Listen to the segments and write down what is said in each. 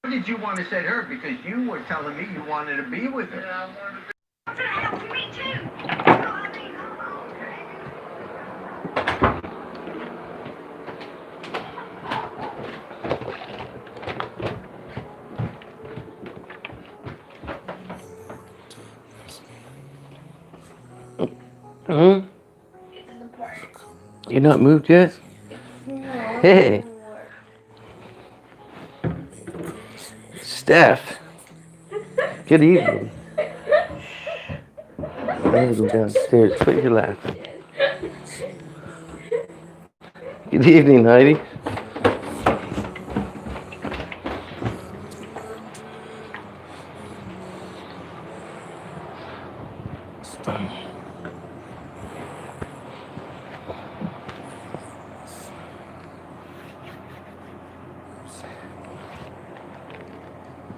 did you want to set her? Because you were telling me you wanted to be with her. Yeah, I wanted to be. Me too. Hmm? You not moved yet? Hey, Steph. Good evening. I'm gonna go downstairs. Quit your laughing. Good evening, Heidi.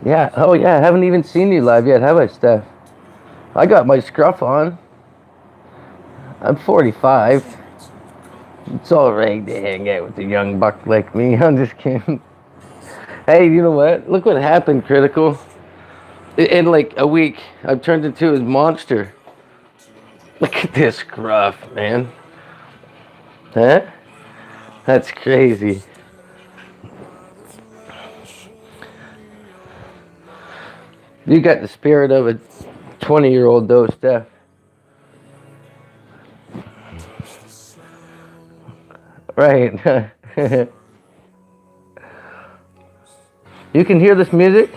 Yeah. Oh, yeah. I haven't even seen you live yet, have I, Steph? I got my scruff on. I'm 45. It's all right to hang out with a young buck like me. I'm just kidding. Hey, you know what? Look what happened, Critical. In like a week, I've turned into a monster. Look at this scruff, man. Huh? That's crazy. You got the spirit of a 20-year-old, though, Steph. Right. You can hear this music?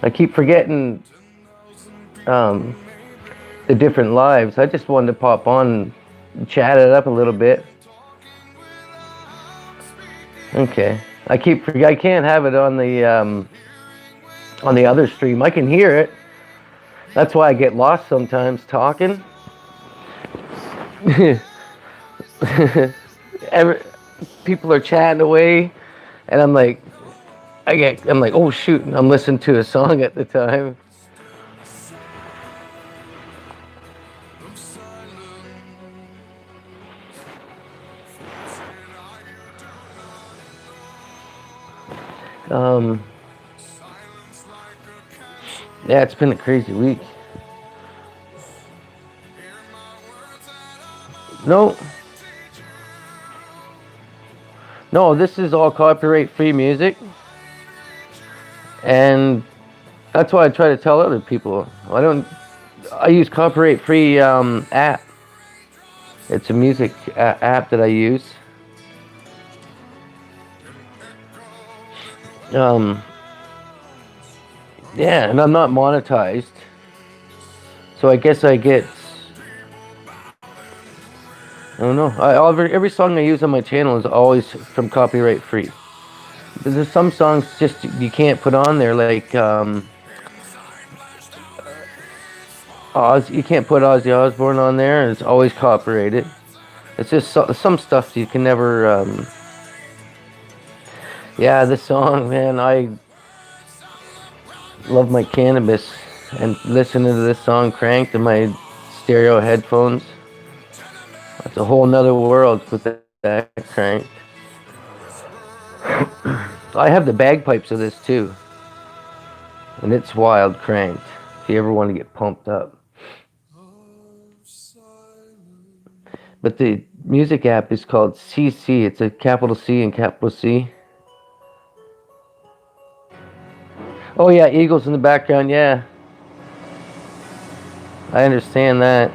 I keep forgetting um, the different lives. I just wanted to pop on and chat it up a little bit. Okay. I can't have it on the other stream. I can hear it. That's why I get lost sometimes talking. Every, people are chatting away, and I'm like, oh shoot, I'm listening to a song at the time. Um, yeah, it's been a crazy week. No, no, this is all copyright-free music, and that's why I try to tell other people. I use copyright-free app. It's a music app that I use. Um, yeah, and I'm not monetized, so I guess I get. I don't know. Every song I use on my channel is always from copyright free. There's some songs just you can't put on there, like Oz. You can't put Ozzy Osbourne on there, and it's always copyrighted. It's just some stuff you can never. Yeah, this song, man. I love my cannabis and listening to this song cranked in my stereo headphones. It's a whole nother world with that cranked. I have the bagpipes of this too, and it's wild cranked. If you ever want to get pumped up. But the music app is called CC. It's a capital C and capital C. Oh yeah, eagles in the background. Yeah, I understand that.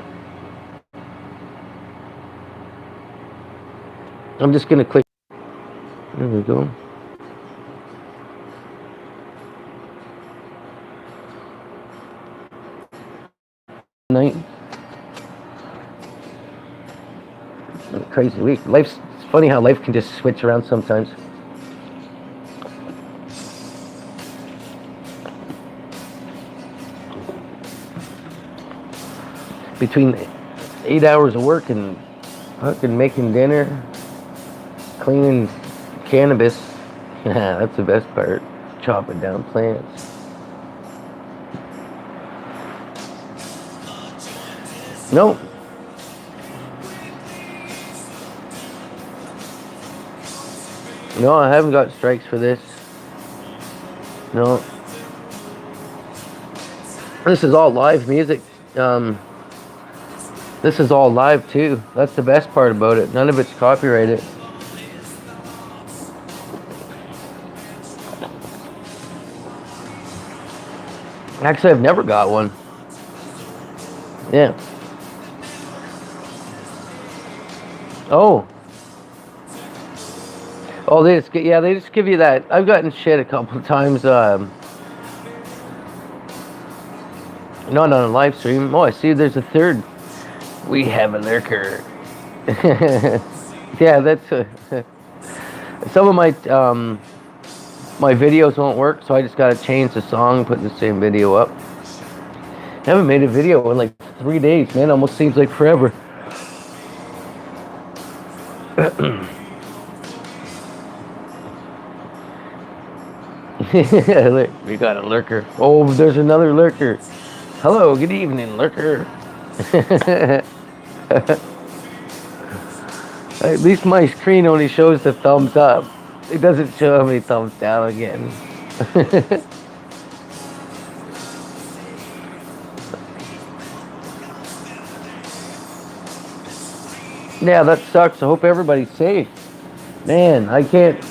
I'm just gonna click. There we go. Night. Crazy week. It's funny how life can just switch around sometimes. Between 8 hours of work and fucking making dinner, cleaning cannabis. Yeah, that's the best part. Chopping down plants. Nope. No, I haven't got strikes for this. No. This is all live music. This is all live too. That's the best part about it. None of it's copyrighted. Actually, I've never got one. Yeah. Oh. Oh, they just give you that. I've gotten shit a couple of times. Not on a live stream. Oh, I see. There's a third. We have a lurker. Yeah, that's some of my my videos won't work, so I just gotta change the song, put the same video up. I haven't made a video in like 3 days, man. Almost seems like forever. We got a lurker. Oh, there's another lurker. Hello, good evening, lurker. At least my screen only shows the thumbs up. It doesn't show how many thumbs down again. Yeah, that sucks. I hope everybody's safe. Man, I can't.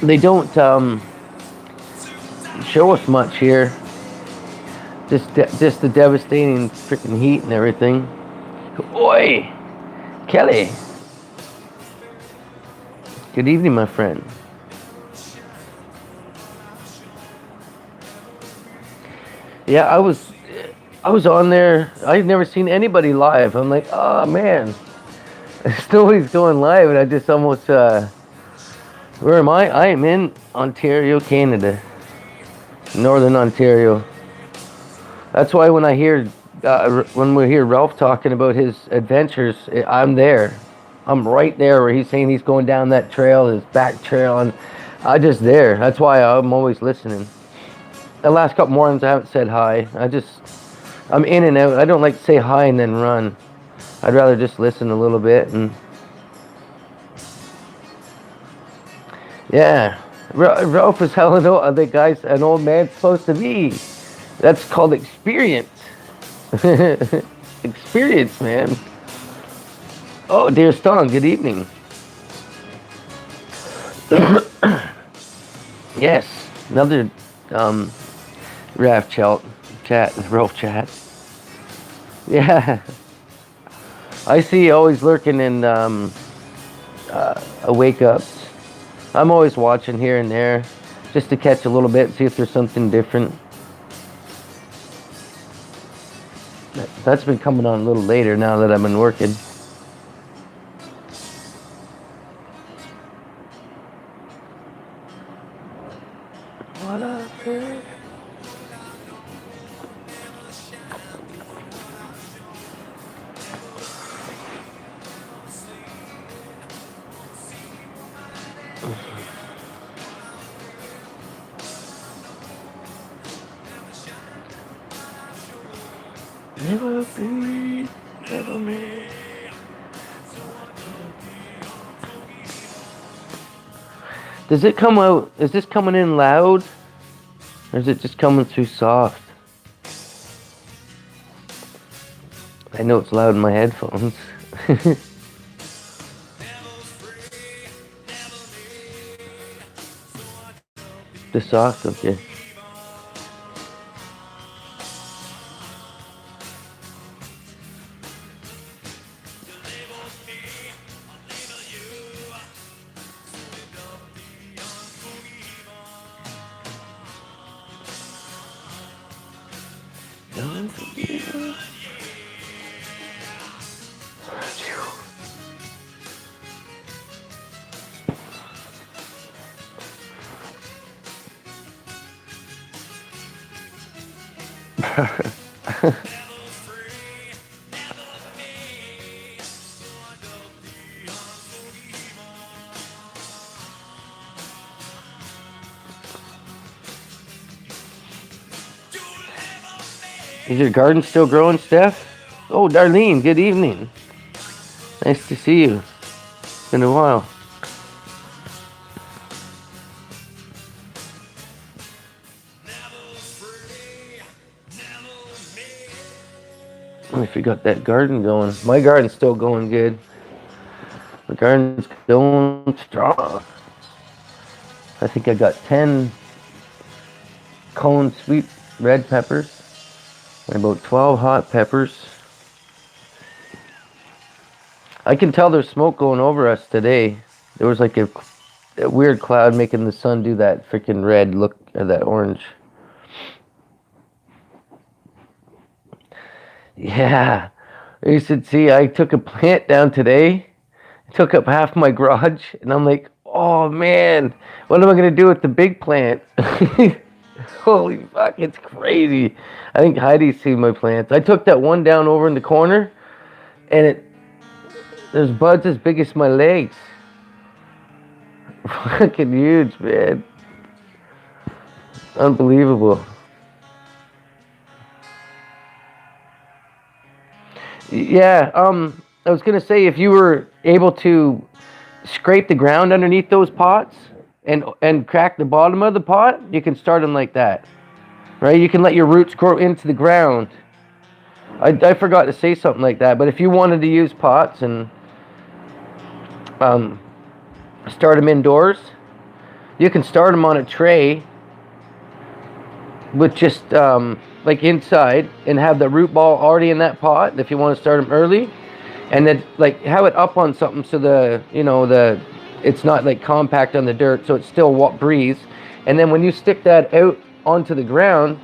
They don't show us much here. Just the devastating freaking heat and everything. Oi, Kelly. Good evening, my friend. Yeah, I was on there. I've never seen anybody live. I'm like, oh man, nobody's going live, and I just almost. Where am I? I am in Ontario, Canada, Northern Ontario. That's why when we hear Ralph talking about his adventures, I'm there. I'm right there where he's saying he's going down that trail, his back trail, and I'm just there. That's why I'm always listening. The last couple mornings I haven't said hi. I'm in and out. I don't like to say hi and then run. I'd rather just listen a little bit. And yeah, Ralph is telling the guys an old man's supposed to be. That's called experience. Experience, man. Oh, dear Stone, good evening. Yes, another Ralph chat. Yeah. I see you always lurking in wake ups. I'm always watching here and there just to catch a little bit, see if there's something different. That's been coming on a little later now that I've been working. What up, man? Never be, never me. Does it come out? Is this coming in loud? Or is it just coming through soft? I know it's loud in my headphones. The soft, okay. Is your garden still growing, Steph? Oh, Darlene, good evening. Nice to see you. It's been a while. If you got that garden going. My garden's still going good. The garden's going strong. I think I got 10 cone sweet red peppers and about 12 hot peppers. I can tell there's smoke going over us today. There was like a weird cloud making the sun do that freaking red look, or that orange. Yeah. You should see, I took a plant down today. It took up half my garage. And I'm like, oh man, what am I going to do with the big plant? Holy fuck, it's crazy. I think Heidi's seen my plants. I took that one down over in the corner. And there's buds as big as my legs. Fucking huge, man. Unbelievable. Yeah, I was gonna say if you were able to scrape the ground underneath those pots and crack the bottom of the pot, you can start them like that, right? You can let your roots grow into the ground. I forgot to say something like that, but if you wanted to use pots and start them indoors, you can start them on a tray with just like inside and have the root ball already in that pot if you want to start them early, and then like have it up on something so it's not like compact on the dirt, so it still breathes. And then when you stick that out onto the ground,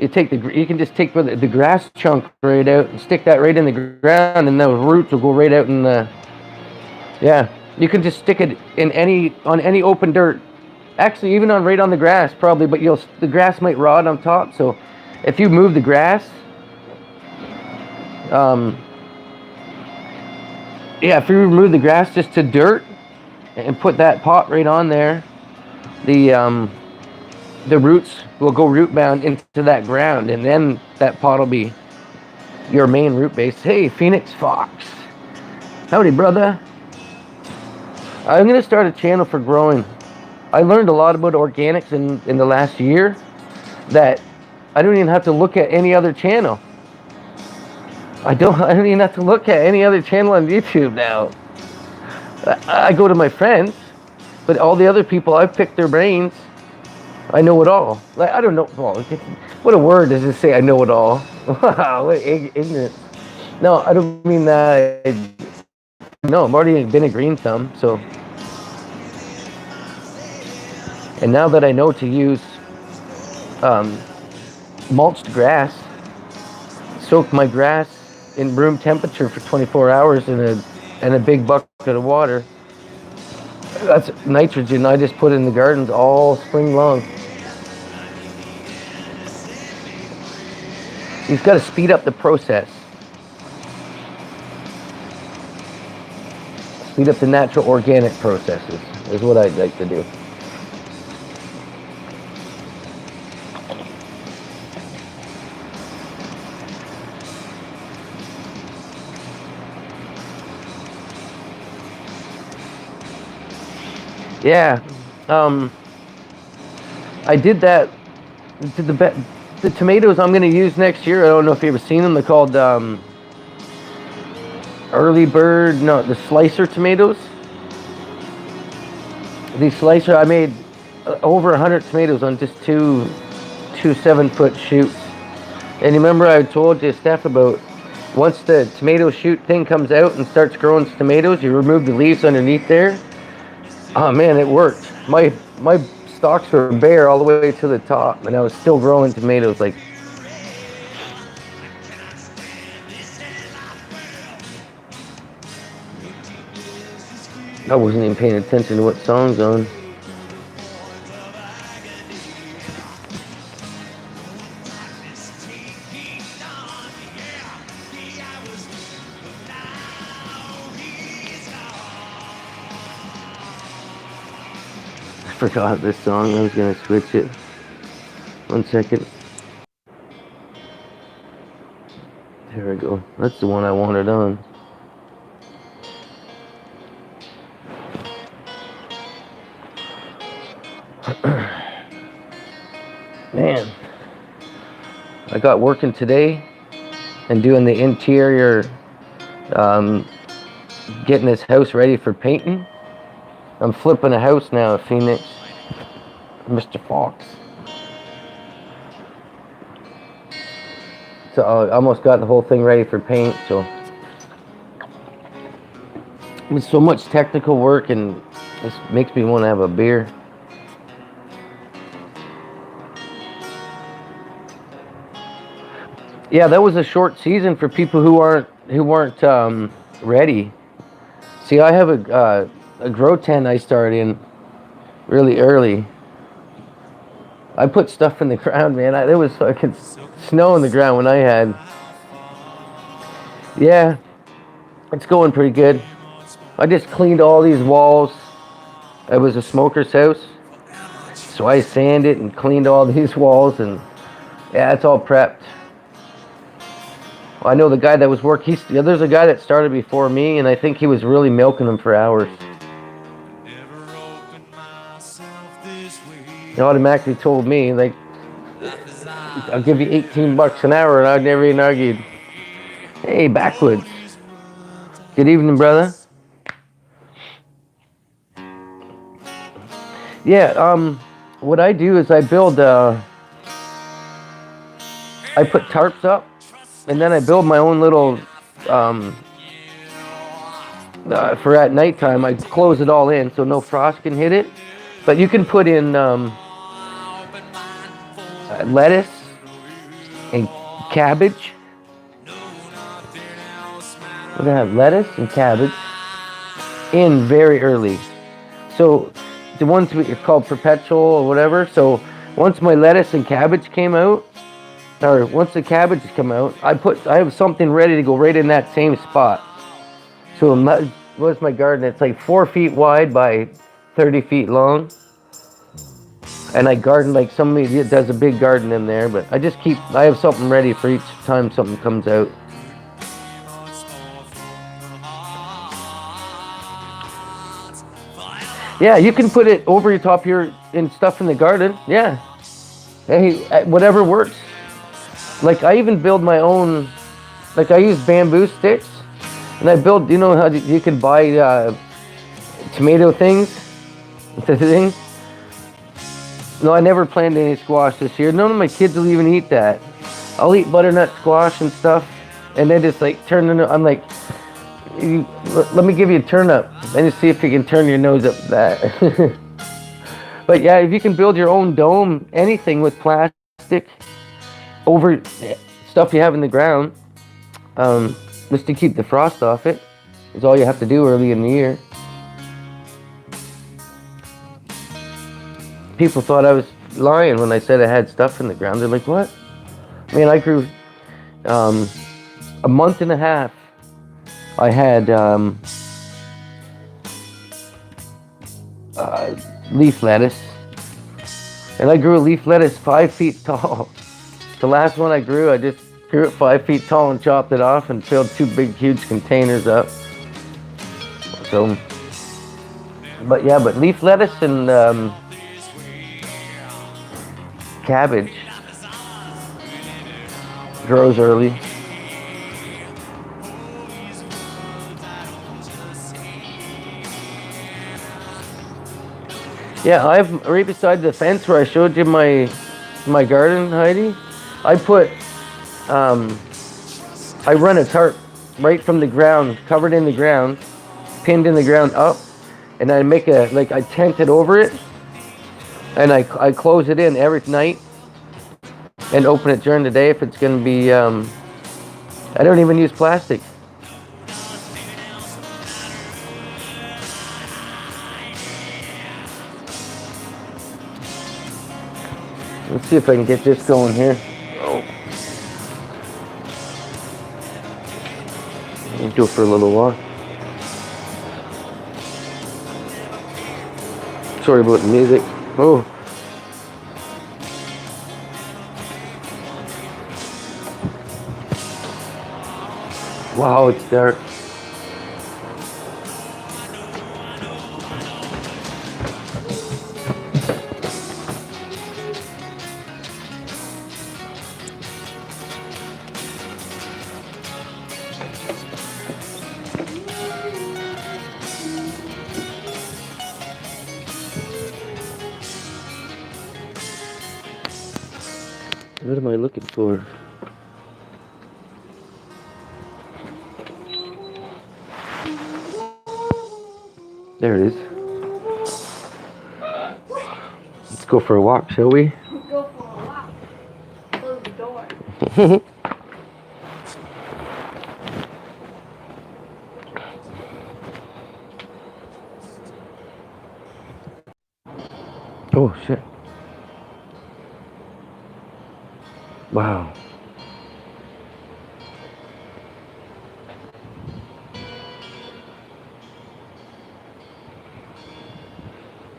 you can just take the grass chunk right out and stick that right in the ground, and those roots will go right out in the. Yeah, you can just stick it on any open dirt. Actually, even right on the grass, probably, but the grass might rot on top. So, if you move the grass, if you remove the grass just to dirt and put that pot right on there, the roots will go root bound into that ground, and then that pot will be your main root base. Hey, Phoenix Fox, howdy, brother. I'm gonna start a channel for growing. I learned a lot about organics in the last year that I don't even have to look at any other channel. I don't even have to look at any other channel on YouTube now. I go to my friends, but all the other people, I've picked their brains. I know it all. Like, I don't know. Well, what a word does it say? I know it all. Wow, what ignorance. No, I don't mean that. No, I'm already been a green thumb, so. And now that I know to use mulched grass, soak my grass in room temperature for 24 hours in a big bucket of water. That's nitrogen I just put in the gardens all spring long. You've got to speed up the process. Speed up the natural organic processes is what I'd like to do. Yeah, I did that to the tomatoes I'm going to use next year. I don't know if you've ever seen them. They're called early bird. No, the slicer tomatoes. These slicer, I made over 100 tomatoes on just two 7-foot shoots. And remember I told you, Steph, about once the tomato shoot thing comes out and starts growing tomatoes, you remove the leaves underneath there. Oh man, it worked. My stalks were bare all the way to the top, and I was still growing tomatoes. Like, I wasn't even paying attention to what song's on. I forgot this song. I was gonna switch it. 1 second. There we go. That's the one I wanted on. Man, I got working today and doing the interior, getting this house ready for painting. I'm flipping a house now at Phoenix. Mr. Fox. So I almost got the whole thing ready for paint. So it's so much technical work, and this makes me want to have a beer. Yeah, that was a short season for people who weren't ready. See, I have a grow tent I started in really early. I put stuff in the ground, man. There was fucking snow in the ground when I had. Yeah, it's going pretty good. I just cleaned all these walls. It was a smoker's house, so I sanded and cleaned all these walls, and yeah, it's all prepped. I know the guy that was working. There's a guy that started before me, and I think he was really milking them for hours. He automatically told me, like, I'll give you $18 an hour, and I never even argued. Hey, backwoods. Good evening, brother. Yeah, what I do is I build, I put tarps up, and then I build my own little, for at nighttime, I close it all in so no frost can hit it. But you can put in lettuce and cabbage. We're gonna have lettuce and cabbage in very early. So the ones we called perpetual or whatever. So once my lettuce and cabbage came out, or once the cabbage come out, I have something ready to go right in that same spot. So what's my garden? It's like 4 feet wide by 30 feet long. And I garden like somebody does a big garden in there, but I have something ready for each time something comes out. Yeah, you can put it over your top here and stuff in the garden. Yeah. Hey, whatever works. Like I even build my own, like I use bamboo sticks, and I build, you know how you can buy tomato things? No, I never planted any squash this year. None of my kids will even eat that. I'll eat butternut squash and stuff, and then just like I'm like, let me give you a turnip, and just see if you can turn your nose up that. But yeah, if you can build your own dome, anything with plastic over stuff you have in the ground, just to keep the frost off it, is all you have to do early in the year. People thought I was lying when I said I had stuff in the ground. They're like, what? Man, I grew a month and a half. I had leaf lettuce, and I grew a leaf lettuce 5 feet tall. The last one I just grew it 5 feet tall and chopped it off and filled 2 big, huge containers up. So, but leaf lettuce and cabbage grows early. Yeah, I've right beside the fence where I showed you my garden, Heidi. I put I run a tarp right from the ground, covered in the ground, pinned in the ground up, and I make I tent it over it, and I close it in every night and open it during the day if it's going to be, I don't even use plastic. Let's see if I can get this going here. Oh. I'll do it for a little while. Sorry about the music. Oh. Wow, it's dark. What am I looking for? There it is. Let's go for a walk, shall we? Go for a walk. Close the door. Oh, shit. Wow.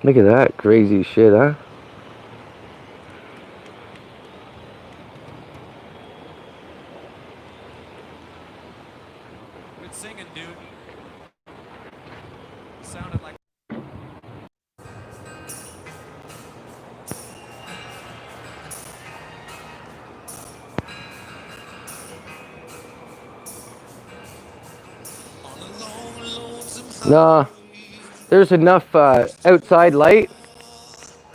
Look at that crazy shit, huh? Good singing, dude. Sounded like. Nah, there's enough outside light,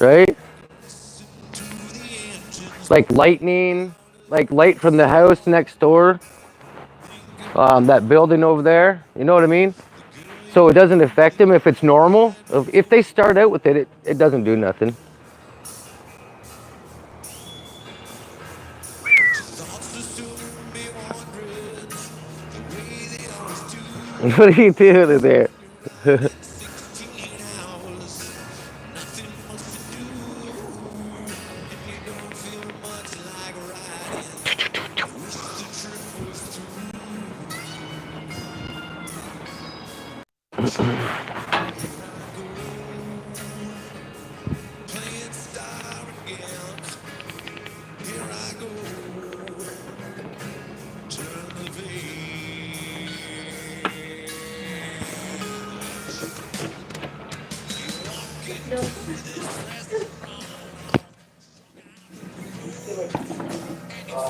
right? Like lightning, like light from the house next door, that building over there. You know what I mean? So it doesn't affect them if it's normal. If they start out with it, it doesn't do nothing. What are you doing there?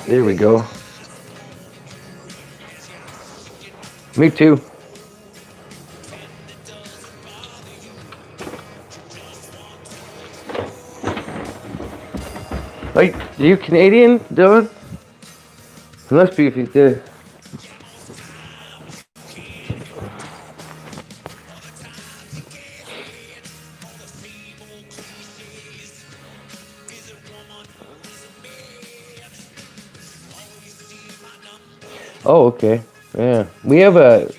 There we go. Me too. Wait, are you Canadian, Dylan? It must be if you did. Oh, okay. Yeah. We have a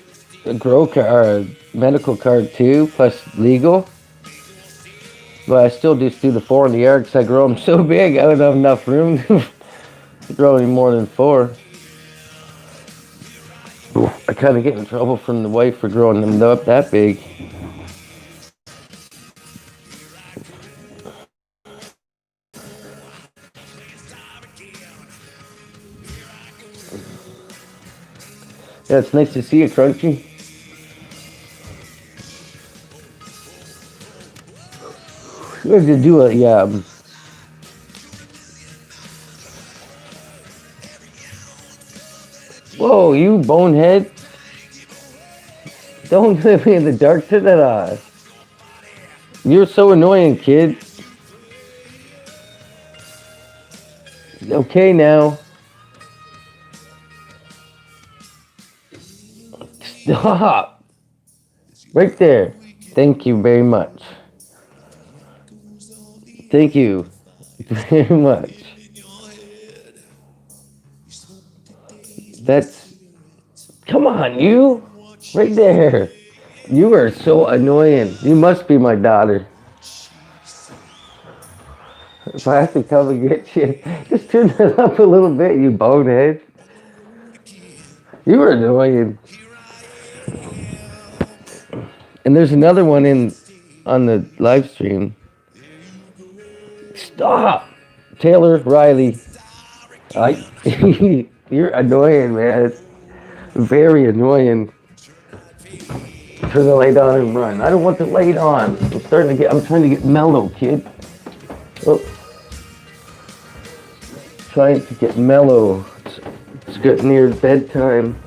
grow card, a medical card too, plus legal. But I still just do the 4 in the yard because I grow them so big, I don't have enough room to grow any more than 4. I kind of get in trouble from the wife for growing them up that big. Yeah, it's nice to see you, Crunchy. You have to do a Whoa, you bonehead! Don't leave me in the dark to that. You're so annoying, kid. Okay now. Stop. Right there. Thank you very much. Thank you very much. That's... Come on, you. Right there. You are so annoying. You must be my daughter. If I have to come and get you, just turn that up a little bit, you bonehead. You are annoying. And there's another one on the live stream. Stop, Taylor Riley. You're annoying, man. Very annoying. Turn the light on and run. I don't want the light on. I'm trying to get mellow, kid. Oh. Trying to get mellow. It's getting near bedtime.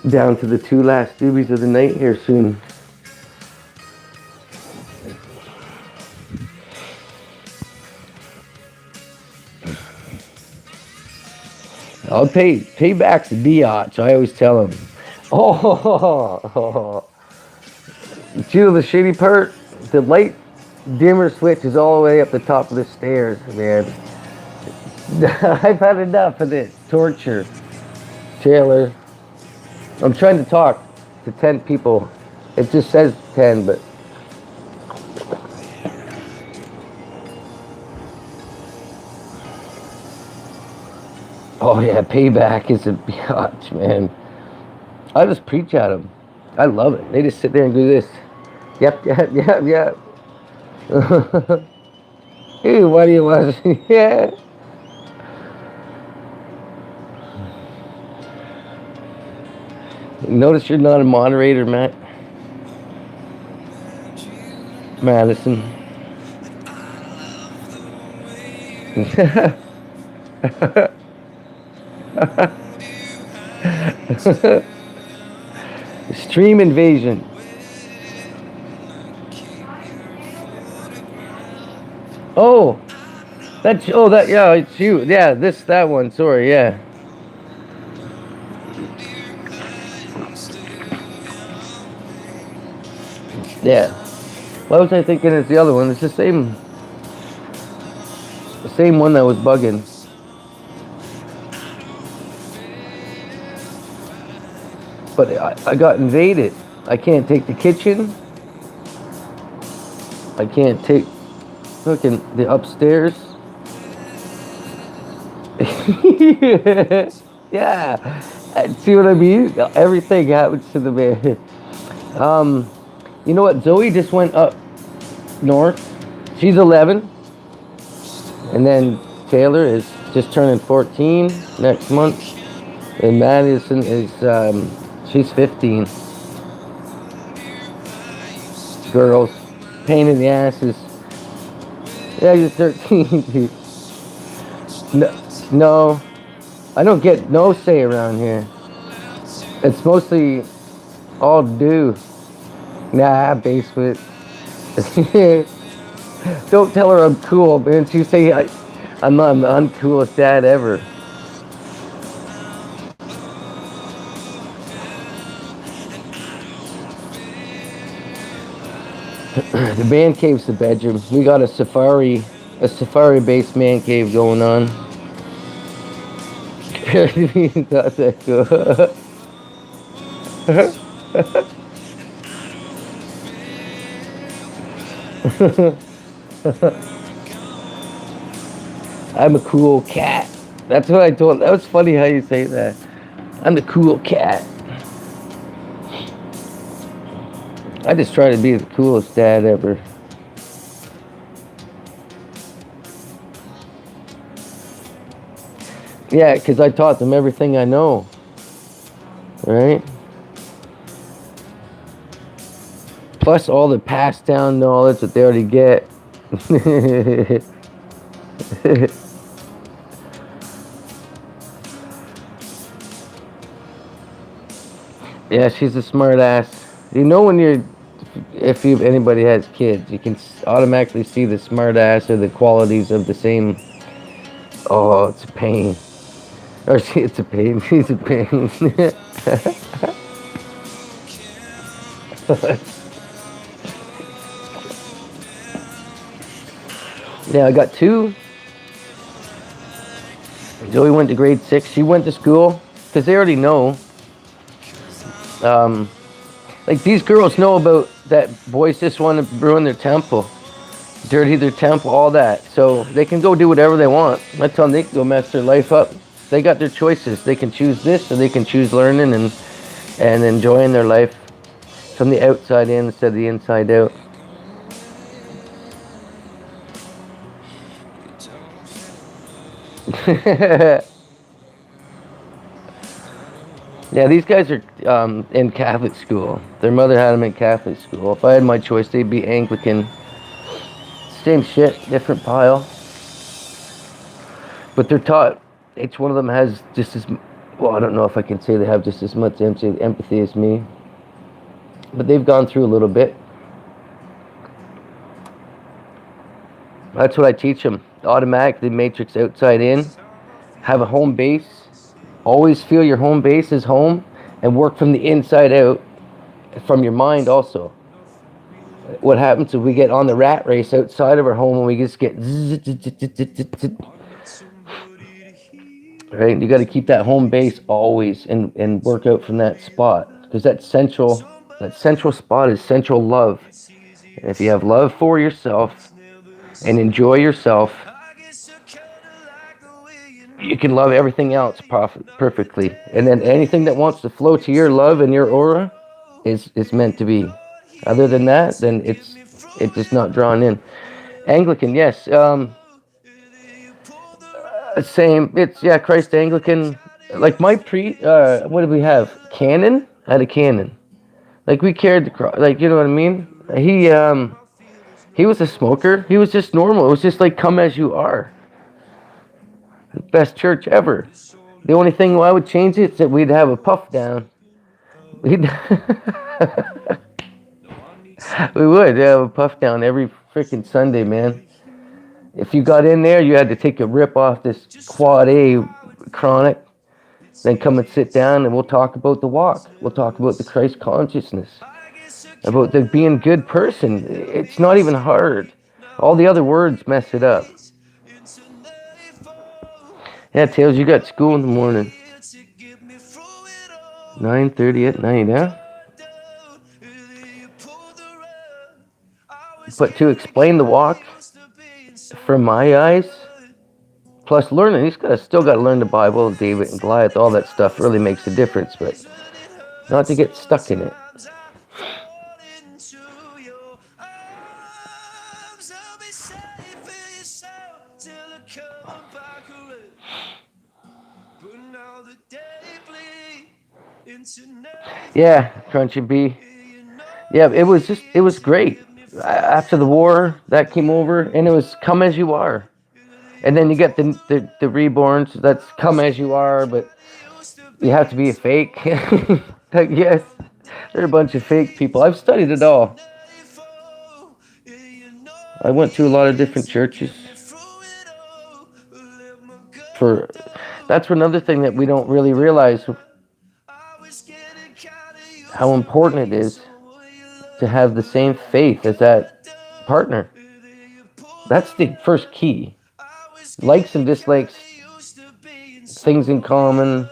Down to the 2 last doobies of the night here soon. I'll pay back the biatch. I always tell him. Oh, you know the shitty part? The light dimmer switch is all the way up the top of the stairs, man. I've had enough of this torture. Taylor, I'm trying to talk to 10 people. It just says 10, but oh yeah, payback is a biatch, man. I just preach at them. I love it. They just sit there and do this. Yep. Hey, what do you want? Yeah. Notice you're not a moderator, Matt. Madison. Stream invasion. Oh, yeah, it's you. Yeah, that one. Sorry, yeah. Yeah. Why was I thinking it's the other one? It's the same one that was bugging. But I got invaded. I can't take the kitchen. I can't take fucking the upstairs. Yeah. See what I mean? Everything happens to the man. You know what? Zoe just went up north. She's 11. And then Taylor is just turning 14 next month. And Madison is, she's 15. Girls. Pain in the asses. Yeah, you're 13. No. I don't get no say around here. It's mostly all do. Nah, basement. Don't tell her I'm cool, man. She say I'm the uncoolest dad ever. The man cave's the bedroom. We got a safari-based man cave going on. Not that cool. I'm a cool cat. That's what I told. That was funny how you say that. I'm the cool cat. I just try to be the coolest dad ever. Yeah, because I taught them everything I know. Right? Plus all the passed down knowledge that they already get. Yeah, she's a smart ass. You know when if anybody has kids, you can automatically see the smart ass or the qualities of the same. Oh, it's a pain. Or it's a pain. She's a pain. Yeah, I got two. Zoe went to grade 6. She went to school because they already know. Like these girls know about that boys just want to ruin their temple, dirty their temple, all that. So they can go do whatever they want. I tell them they can go mess their life up. They got their choices. They can choose this, or they can choose learning and enjoying their life from the outside in instead of the inside out. Yeah, these guys are in Catholic school. Their mother had them in Catholic school. If I had my choice, they'd be Anglican. Same shit, different pile. But they're taught, each one of them has just as, well, I don't know if I can say they have just as much empathy as me. But they've gone through a little bit. That's what I teach them. Automatically matrix outside in. Have a home base. Always feel your home base is home and work from the inside out, from your mind also. What happens if we get on the rat race outside of our home and we just get right? You got to keep that home base always and work out from that spot, because that central spot is central love. And if you have love for yourself and enjoy yourself, you can love everything else perfectly. And then anything that wants to flow to your love and your aura is meant to be. Other than that, then it's just not drawn in. Anglican, yes. Same. It's Christ Anglican. Like my what did we have? Canon? I had a canon. Like we carried the cross. Like, you know what I mean? He was a smoker. He was just normal. It was just like, come as you are. Best church ever. The only thing I would change it is that we'd have a puff down. We would have a puff down every freaking Sunday, man. If you got in there, you had to take a rip off this Quad A chronic, then come and sit down and we'll talk about the walk. We'll talk about the Christ consciousness, about the being a good person. It's not even hard. All the other words mess it up. Yeah, Tails, you got school in the morning. 9:30 at night, huh? But to explain the walk, from my eyes, plus learning, he's still got to learn the Bible, David and Goliath, all that stuff really makes a difference, but not to get stuck in it. Yeah, Crunchy B. Yeah, it was great. After the war, that came over, and it was come as you are. And then you get the reborns, that's come as you are, but you have to be a fake. Yes, they're a bunch of fake people. I've studied it all. I went to a lot of different churches. That's another thing that we don't really realize, how important it is to have the same faith as that partner. That's the first key. Likes and dislikes, things in common.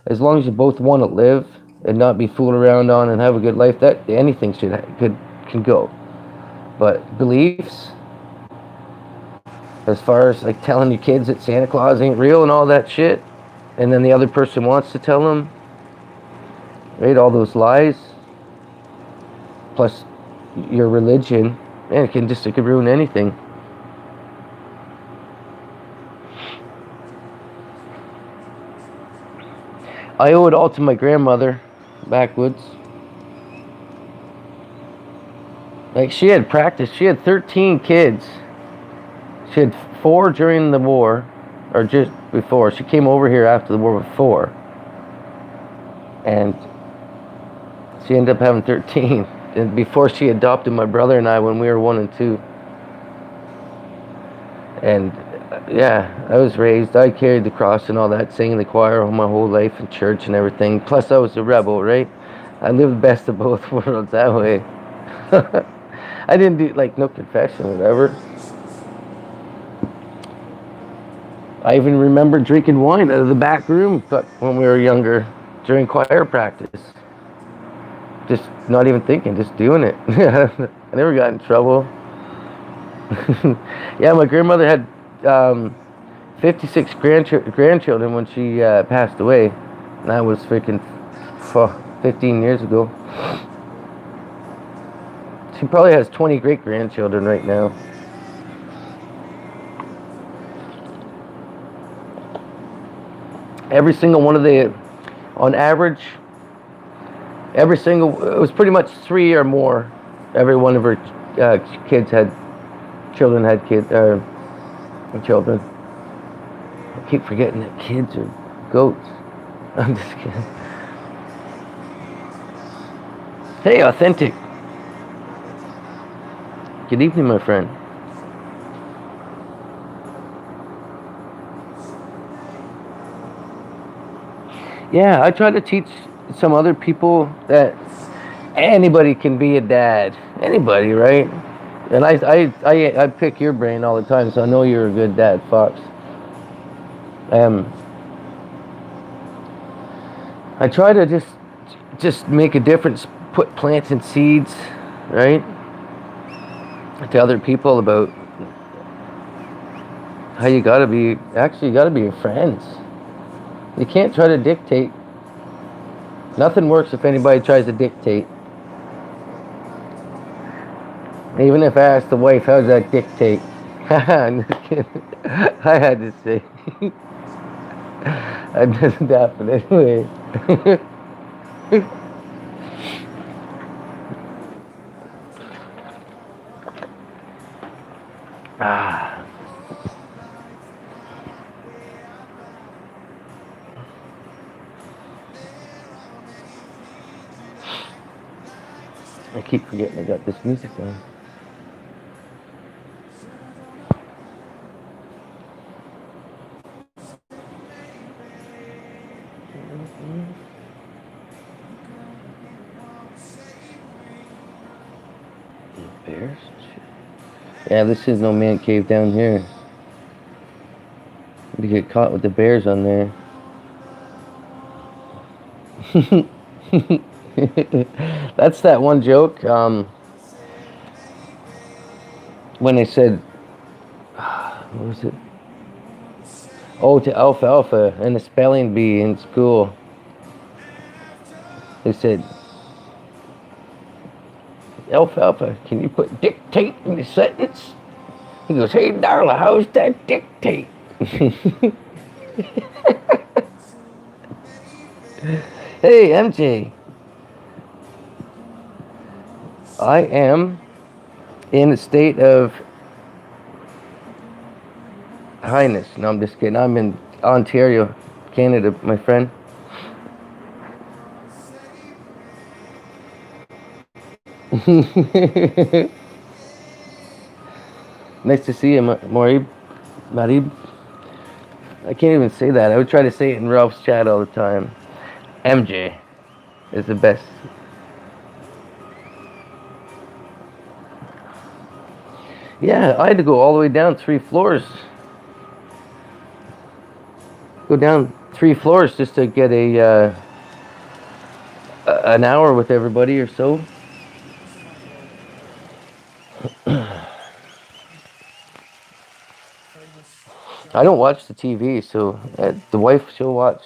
As long as you both want to live and not be fooled around on and have a good life, that anything can go. But beliefs, as far as like telling your kids that Santa Claus ain't real and all that shit, and then the other person wants to tell them, right, all those lies, plus your religion, man, it can ruin anything. I owe it all to my grandmother, backwoods. Like, she had practice. She had 13 kids. She had 4 during the war, or just before. She came over here after the war with 4. And she ended up having 13. And before she adopted my brother and I when we were 1 and 2. And yeah, I was raised, I carried the cross and all that, singing the choir all my whole life in church and everything. Plus I was a rebel, right? I lived best of both worlds that way. I didn't do like no confession or whatever. I even remember drinking wine out of the back room when we were younger during choir practice. Just not even thinking, just doing it. I never got in trouble. Yeah, my grandmother had 56 grandchildren when she passed away. And that was freaking 15 years ago. She probably has 20 great-grandchildren right now. Every single one of on average, it was pretty much 3 or more. Every one of her children had children. I keep forgetting that kids are goats. I'm just kidding. Hey, Authentic. Good evening, my friend. Yeah, I try to teach some other people that anybody can be a dad. Anybody, right? And I pick your brain all the time, so I know you're a good dad, Fox. Um, I try to just make a difference, put planting seeds, right, to other people about how you gotta be. Actually, you gotta be your friends. You can't try to dictate. Nothing works if anybody tries to dictate. Even if I asked the wife, how does that dictate? I'm just kidding. I had to say. I doesn't happen anyway. Ah. I keep forgetting I got this music on. Bears? Yeah, this is no man cave down here. You get caught with the bears on there. That's that one joke. When they said, what was it? Oh, to alfalfa and the spelling bee in school. They said, alfalfa, can you put dictate in the sentence? He goes, hey, Darla, how's that dictate? Hey, MJ. I am in a state of highness. No, I'm just kidding. I'm in Ontario, Canada, my friend. Nice to see you, Morib. Marib. I can't even say that. I would try to say it in Ralph's chat all the time. MJ is the best. Yeah, I had to go all the way down 3 floors. Go down 3 floors just to get an hour with everybody or so. I don't watch the TV, so the wife, she'll watch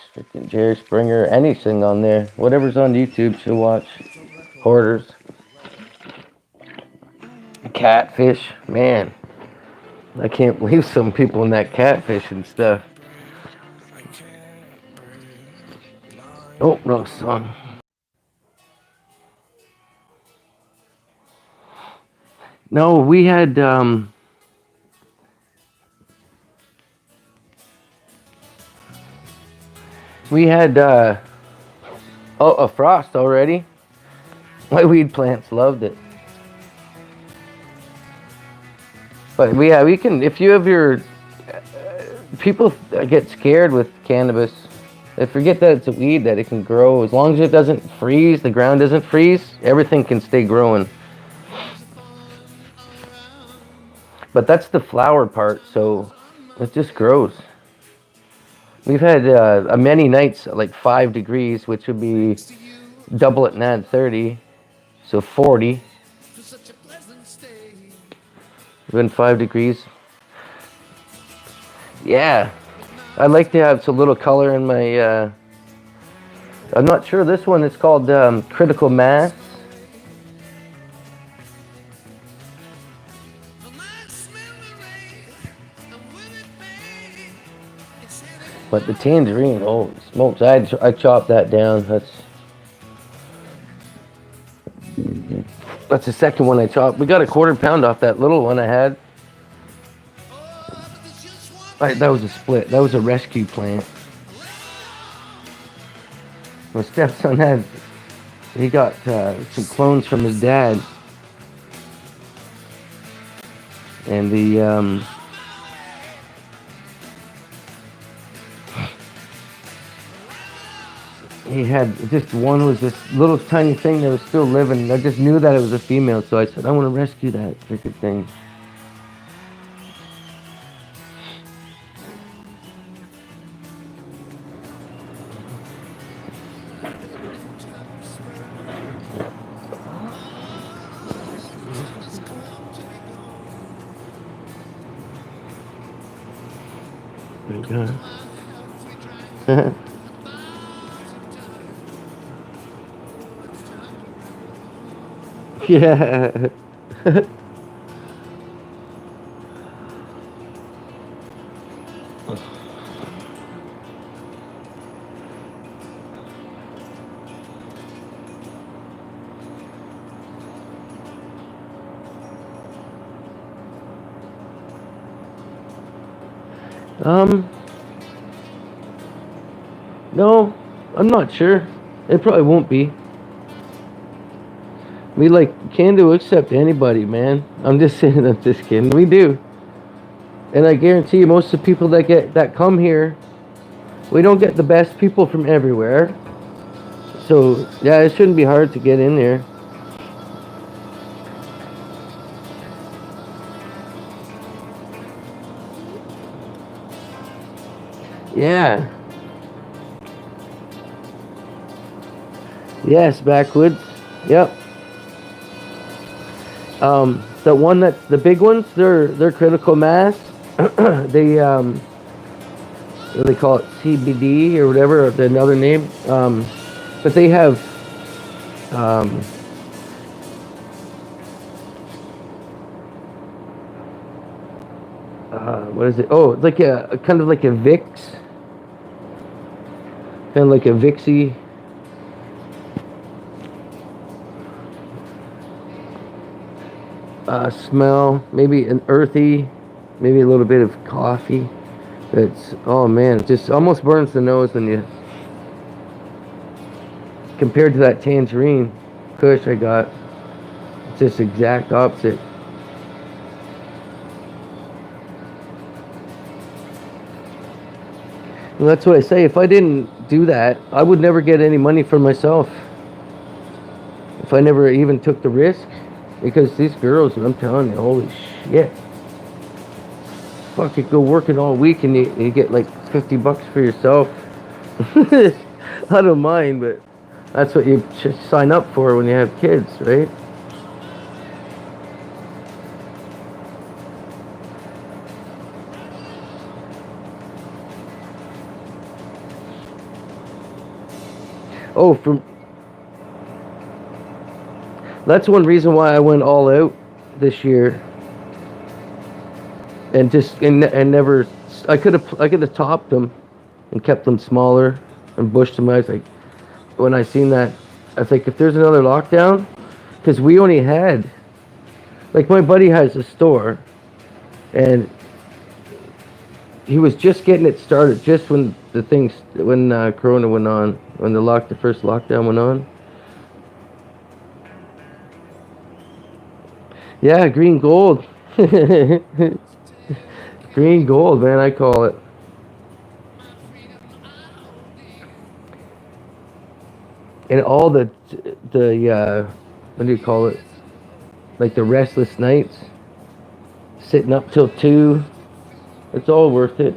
Jerry Springer, anything on there. Whatever's on YouTube, she'll watch. Hoarders. Catfish. Man, I can't believe some people in that catfish and stuff. Oh, wrong song. No, we had, a frost already. My weed plants loved it. But we can, if you have your, people get scared with cannabis. They forget that it's a weed, that it can grow. As long as it doesn't freeze, the ground doesn't freeze, everything can stay growing. But that's the flower part, so it just grows. We've had many nights at like 5 degrees, which would be double it and add 30, so 40. It's been 5 degrees. Yeah, I like to have some little color in my. I'm not sure this one is called Critical Mass. But the tangerine, oh smokes! I chopped that down. That's the second one I chopped. We got a 1/4 pound off that little one I had. That was a split. That was a rescue plant. My stepson he got some clones from his dad, and the he had just one was this little tiny thing that was still living. I just knew that it was a female, so I said, I want to rescue that freaking thing. Yeah. Um, no, I'm not sure. It probably won't be. We like can do accept anybody, man. I'm just saying. I'm just kidding. We do, and I guarantee you, most of the people that come here, we don't get the best people from everywhere. So yeah, it shouldn't be hard to get in there. Yeah. Yes, backwoods. Yep. The one that's the big ones, they're critical mass. They what do they call it, CBD or whatever, or another name. But they have um, what is it? Oh, it's like a kind of like a Vicks, kind of like a Vixie. Smell, maybe an earthy, maybe a little bit of coffee. It's, oh man, it just almost burns the nose when you, compared to that tangerine kush I got. It's just exact opposite. And that's what I say, if I didn't do that, I would never get any money for myself. If I never even took the risk. Because these girls, I'm telling you, holy shit. Fuck, you go working all week and you get like $50 for yourself. I don't mind, but that's what you should sign up for when you have kids, right? Oh, that's one reason why I went all out this year, and never. I could have topped them, and kept them smaller, and bushed them. I was like, when I seen that, I think if there's another lockdown, because we only had, like my buddy has a store, and he was just getting it started, just when Corona went on, when the first lockdown went on. Yeah, green gold. Green gold, man, I call it. And all the what do you call it? Like the restless nights, sitting up till 2. It's all worth it.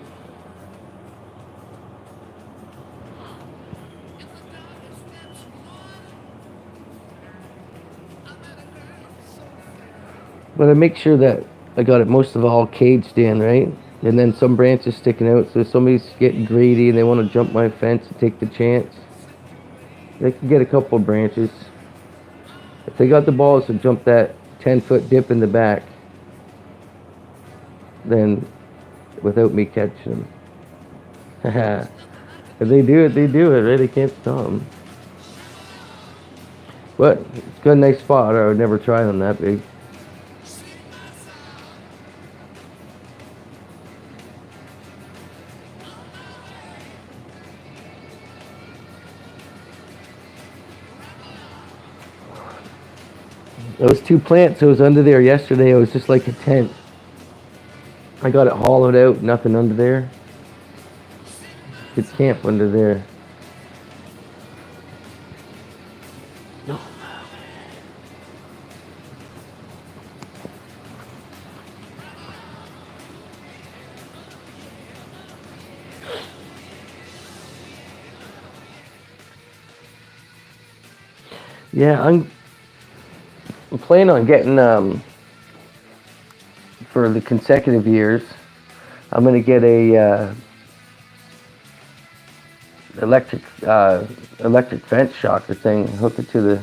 But I make sure that I got it most of all caged in, right? And then some branches sticking out, so if somebody's getting greedy and they want to jump my fence and take the chance, they can get a couple of branches. If they got the balls to jump that 10-foot dip in the back, then without me catching them. If they do it, right? They can't stop them. But it's got a nice spot, or I would never try them that big. Those 2 plants that was under there yesterday, it was just like a tent. I got it hollowed out, nothing under there. Could camp under there. Yeah, I'm planning on getting for the consecutive years. I'm gonna get a electric fence shocker thing. Hook it to the.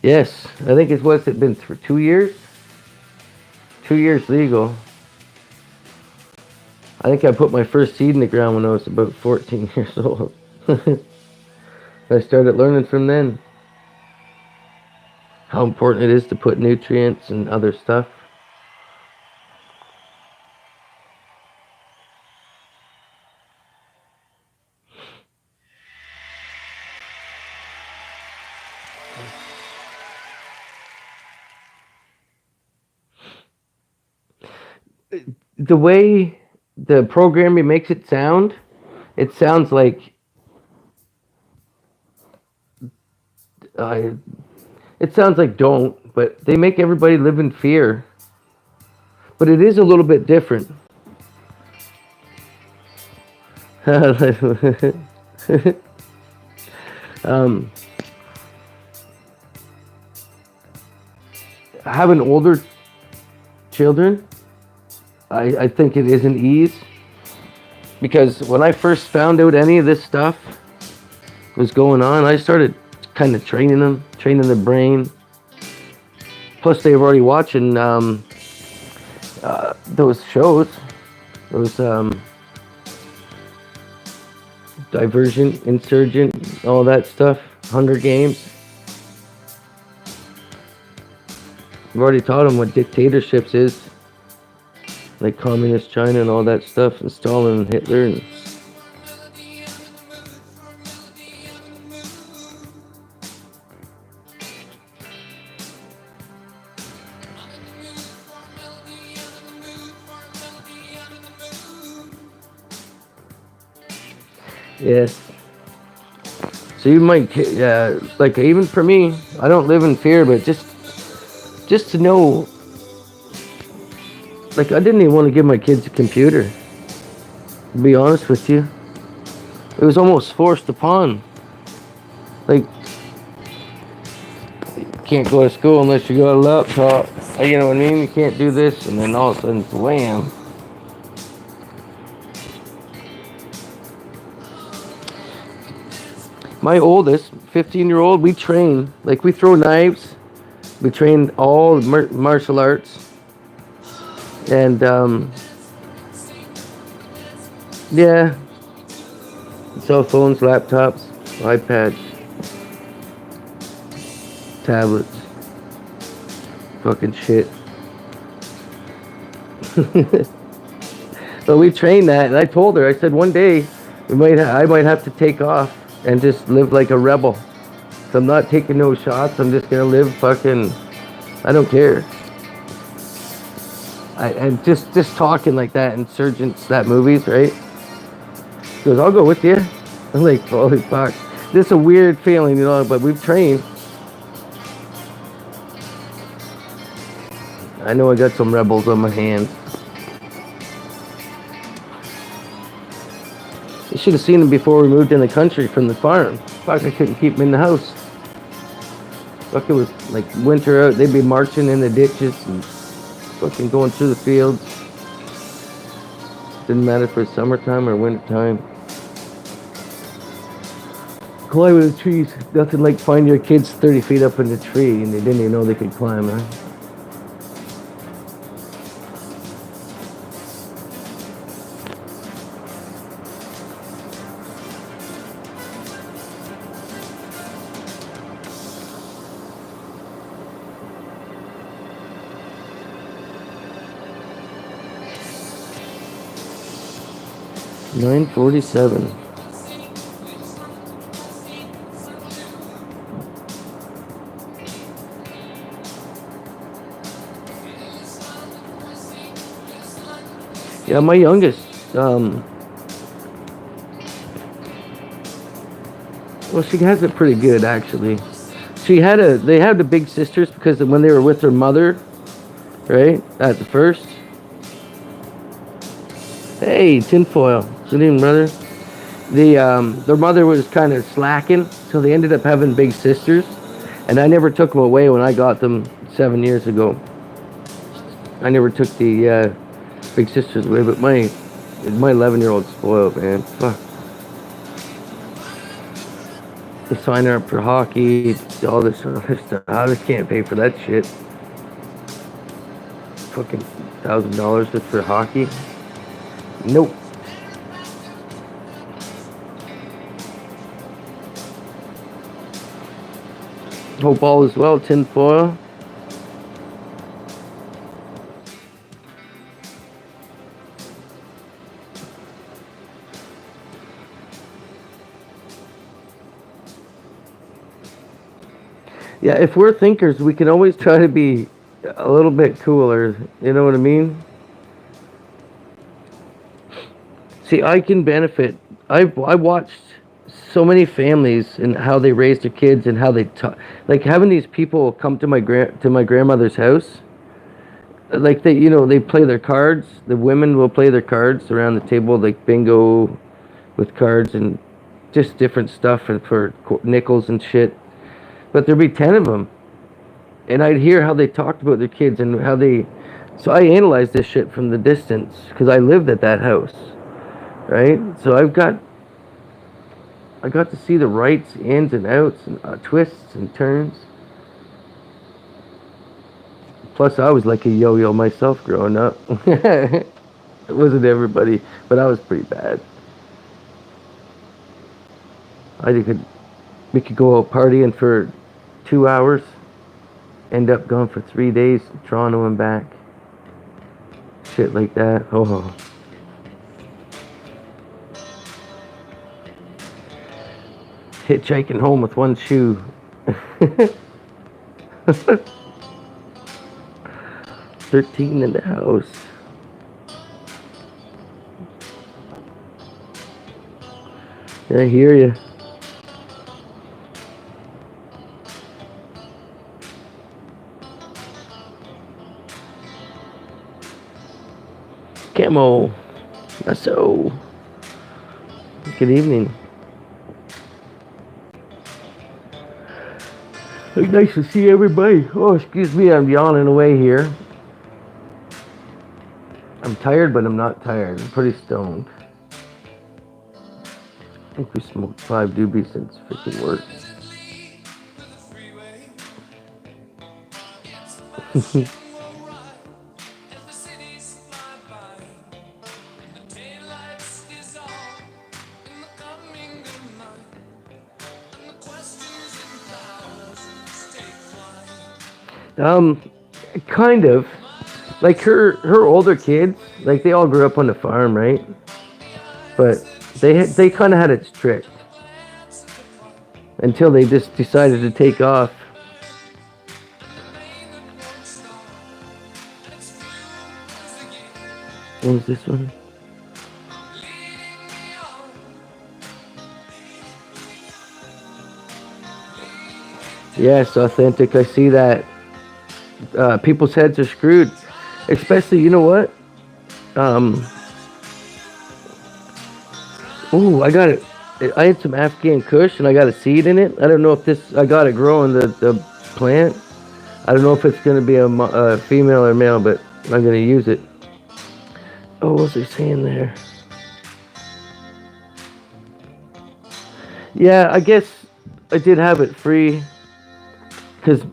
Yes, I think it's what's it been for 2 years? 2 years legal. I think I put my first seed in the ground when I was about 14 years old. I started learning from then how important it is to put nutrients and other stuff. The way the programming makes it sounds like it sounds like don't, but they make everybody live in fear. But it is a little bit different. Having older children, I think it is an ease. Because when I first found out any of this stuff was going on, I started kind of training the brain. Plus, they were already watching those shows, those Divergent, Insurgent, all that stuff, Hunger Games. I've already taught them what dictatorships is, like communist China and all that stuff, and Stalin and Hitler. And yes. So you might, like even for me, I don't live in fear, but just to know, like I didn't even want to give my kids a computer. To be honest with you, it was almost forced upon. Like, you can't go to school unless you got a laptop. You know what I mean? You can't do this, and then all of a sudden, wham. My oldest, 15-year-old, we train. Like, we throw knives. We train all martial arts. And, yeah. Cell phones, laptops, iPads, tablets. Fucking shit. But we trained that, and I told her, I said, one day, I might have to take off and just live like a rebel. So I'm not taking no shots. I'm just gonna live fucking. I don't care. And just talking like that, Insurgents, that movies, right? She goes, I'll go with you. I'm like, holy fuck. This is a weird feeling, you know, but we've trained. I know I got some rebels on my hands. You should have seen them before we moved in the country from the farm. Fuck, I couldn't keep them in the house. Fuck, it was like winter out. They'd be marching in the ditches and fucking going through the fields. Didn't matter if it was summertime or wintertime. Climbing the trees. Nothing like finding your kids 30 feet up in the tree and they didn't even know they could climb, huh? $9.47. Yeah, my youngest, well, she has it pretty good, actually. they had the big sisters because when they were with their mother, right? At the first. Hey, tinfoil. Good evening, brother. Their mother was kind of slacking, so they ended up having big sisters. And I never took them away when I got them 7 years ago. I never took the big sisters away, but my 11-year-old's spoiled, man. Fuck. They sign her up for hockey, all this other stuff. I just can't pay for that shit. Fucking $1,000 just for hockey. Nope. Hope all is well, tinfoil. Yeah, if we're thinkers, we can always try to be a little bit cooler. You know what I mean? See, I can benefit. I watched so many families and how they raised their kids and how they talk. Like having these people come to my grandmother's house. Like they play their cards. The women will play their cards around the table, like bingo, with cards and just different stuff for nickels and shit. But there'd be 10 of them, and I'd hear how they talked about their kids and how they. So I analyzed this shit from the distance because I lived at that house. Right, so I got to see the rights, ins and outs, and twists and turns. Plus, I was like a yo-yo myself growing up. It wasn't everybody, but I was pretty bad. We could go out partying for 2 hours, end up going for 3 days, Toronto and back. Shit like that. Oh. Hitchhiking home with one shoe. 13 in the house. Yeah, I hear you. Camo. So. Good evening. Nice to see everybody. Oh, excuse me, I'm yawning away here. I'm tired, but I'm not tired. I'm pretty stoned. I think we smoked 5 doobies since freaking work. Kind of. Like her older kids, like they all grew up on the farm, right? But they kind of had it strict until they just decided to take off. What was this one? Yes, authentic. I see that. People's heads are screwed, especially, you know what? Oh, I got it. I had some Afghan Kush and I got a seed in it. I don't know if I got it growing the plant. I don't know if it's going to be a female or male, but I'm going to use it. Oh, what was he saying there? Yeah, I guess I did have it free because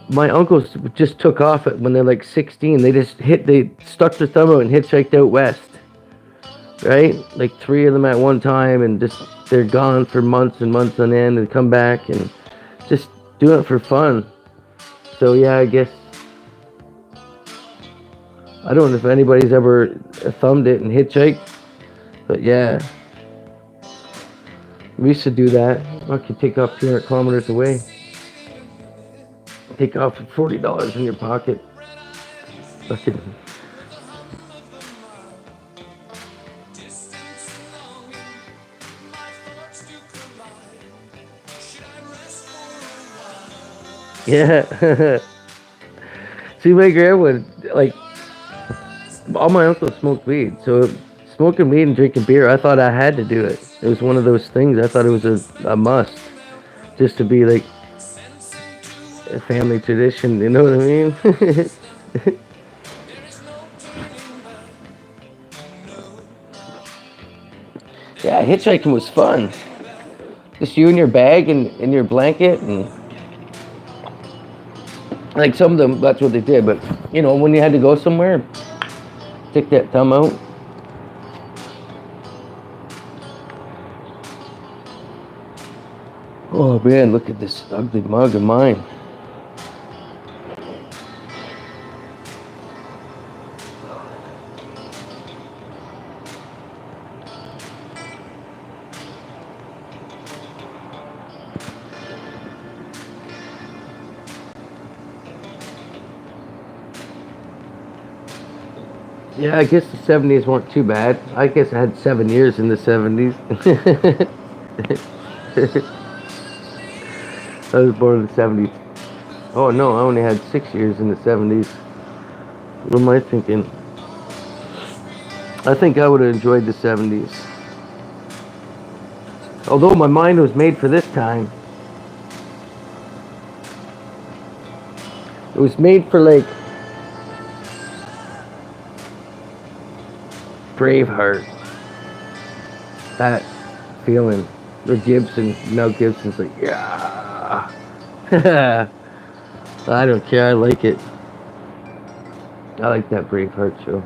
my uncles just took off it when they're like 16. They stuck their thumb out and hitchhiked out west. Right? Like 3 of them at one time, and they're gone for months and months on end and come back and just doing it for fun. So yeah, I guess I don't know if anybody's ever thumbed it and hitchhiked, but yeah. We used to do that. I could take off 200 kilometers away. Take off $40 in your pocket. Fucking. Yeah. See, my grandma, like, all my uncles smoked weed. So smoking weed and drinking beer, I thought I had to do it. It was one of those things. I thought it was a must, just to be like a family tradition. You know what I mean? Yeah, hitchhiking was fun. Just you and your bag and in your blanket, and like some of them, that's what they did. But you know, when you had to go somewhere, stick that thumb out. Oh man, look at this ugly mug of mine. Yeah, I guess the 70s weren't too bad. I guess I had 7 years in the 70s. I was born in the 70s. Oh no, I only had 6 years in the 70s. What am I thinking? I think I would have enjoyed the 70s. Although my mind was made for this time. It was made for like Braveheart. That feeling. Or Gibson. Mel Gibson's like, yeah. I don't care. I like it. I like that Braveheart show.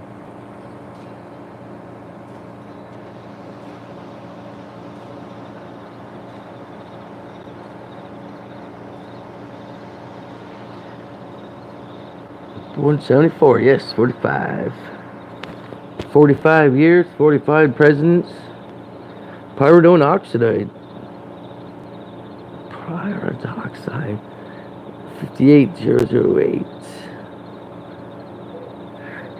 Born 74, yes, 45. 45 years, 45 presidents. Pyridone oxide. Pyridone oxide. 58008.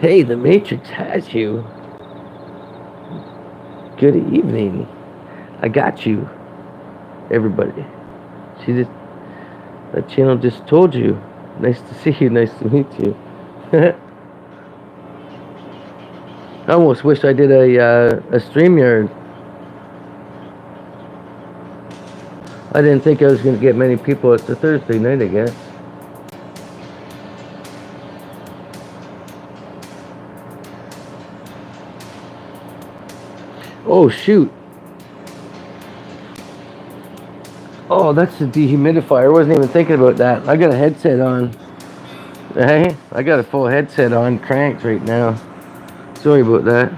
Hey, the Matrix has you. Good evening. I got you. Everybody. That channel just told you. Nice to see you, nice to meet you. I almost wish I did a StreamYard. I didn't think I was going to get many people. It's a Thursday night, I guess. Oh, shoot. Oh, that's the dehumidifier. I wasn't even thinking about that. I got a headset on. Hey, I got a full headset on, cranked right now. Sorry about that.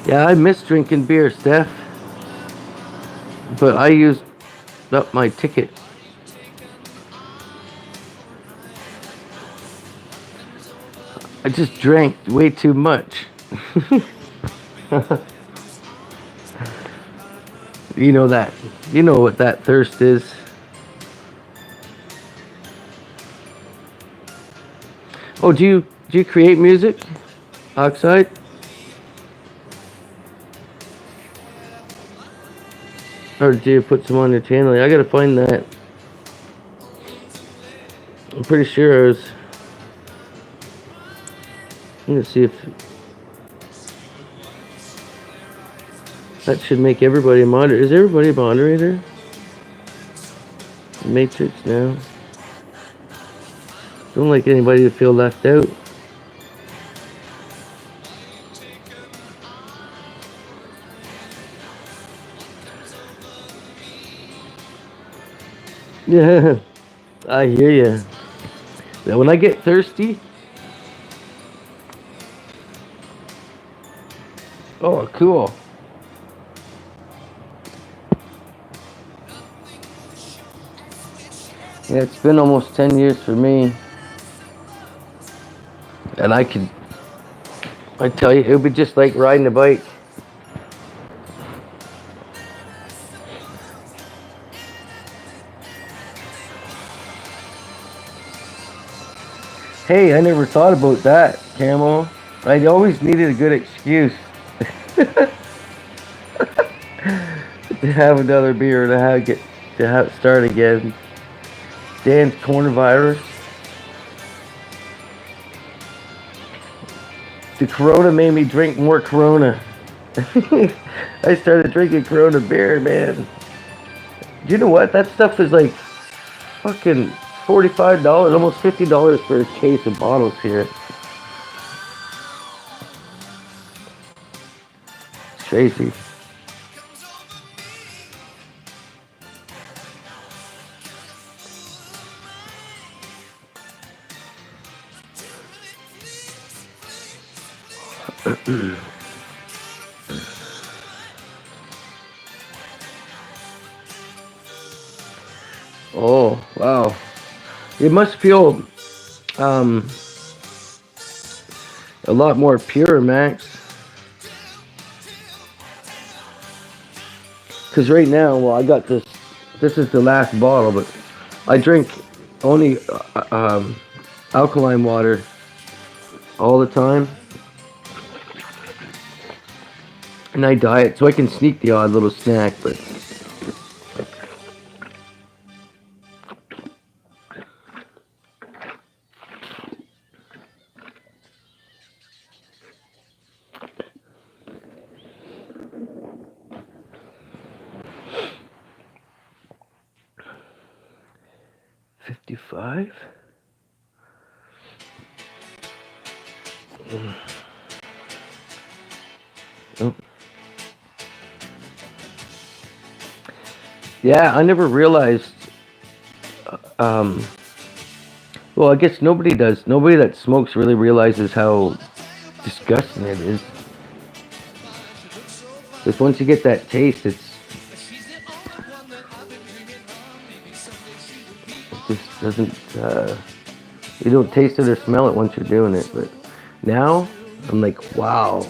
Yeah, I miss drinking beer, Steph. But I used up my ticket. I just drank way too much. You know that. You know what that thirst is. Oh, do you create music? Oxide? Or do you put some on your channel? I gotta find that. I'm pretty sure I was. I'm gonna see if that should make everybody a moderator. Is everybody a moderator? Matrix now. Don't like anybody to feel left out. Yeah, I hear you. Now, when I get thirsty, oh, cool. Yeah, it's been almost 10 years for me. And I tell you, it would be just like riding a bike. Hey, I never thought about that, Camel. I always needed a good excuse to have another beer to start again. Dan's coronavirus. The Corona made me drink more Corona. I started drinking Corona beer, man. You know what? That stuff is like fucking $45, almost $50 for a case of bottles here. It's crazy. Oh, wow. It must feel um, a lot more pure, Max. Because right now, well, I got this. This is the last bottle, but I drink only alkaline water all the time. And I diet, so I can sneak the odd little snack, but... $55? Oh. Yeah, I never realized. Well, I guess nobody does. Nobody that smokes really realizes how disgusting it is. Because once you get that taste, it just doesn't. You don't taste it or smell it once you're doing it. But now, I'm like, wow.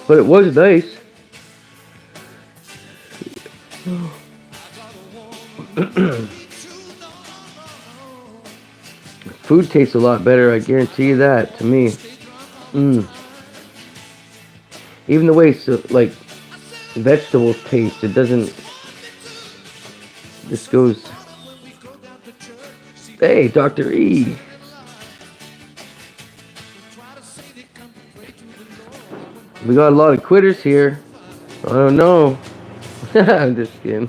But it was nice. Food tastes a lot better, I guarantee you that, to me. Even the way, like, vegetables taste, it doesn't... This goes... Hey, Dr. E! We got a lot of quitters here. I don't know. I'm just kidding.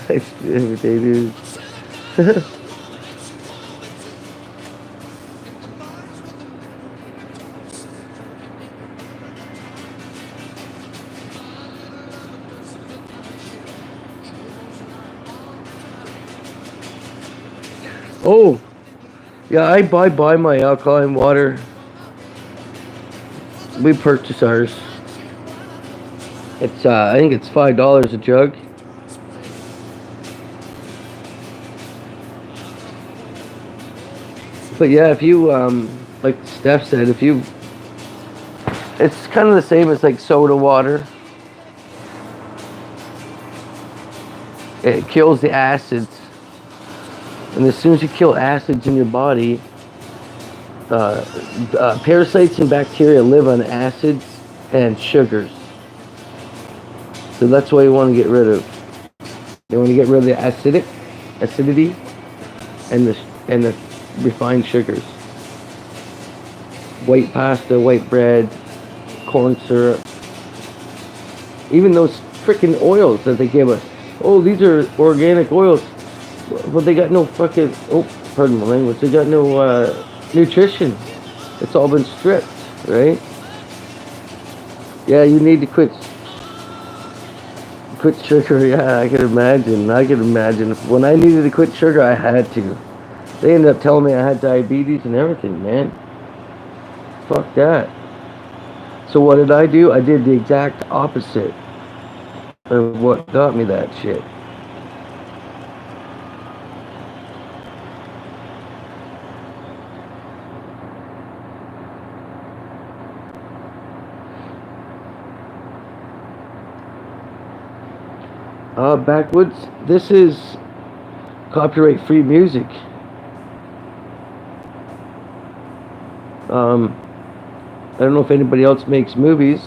Thanks, everyday dude. Oh, yeah, I buy my alkaline water. We purchase ours. It's I think it's $5 a jug. But yeah, if you like Steph said, if you, it's kind of the same as like soda water. It kills the acids. And as soon as you kill acids in your body, parasites and bacteria live on acids and sugars. So that's why you want to get rid of. You want to get rid of the acidity, and the refined sugars. White pasta, white bread, corn syrup. Even those freaking oils that they give us. Oh, these are organic oils. But they got no fucking, oh, pardon my language, they got no nutrition. It's all been stripped, right? Yeah, you need to quit sugar. Yeah, I can imagine. I can imagine. When I needed to quit sugar, I had to. They ended up telling me I had diabetes and everything, man. Fuck that. So what did I do? I did the exact opposite of what got me that shit. Backwoods, this is copyright free music. I don't know if anybody else makes movies.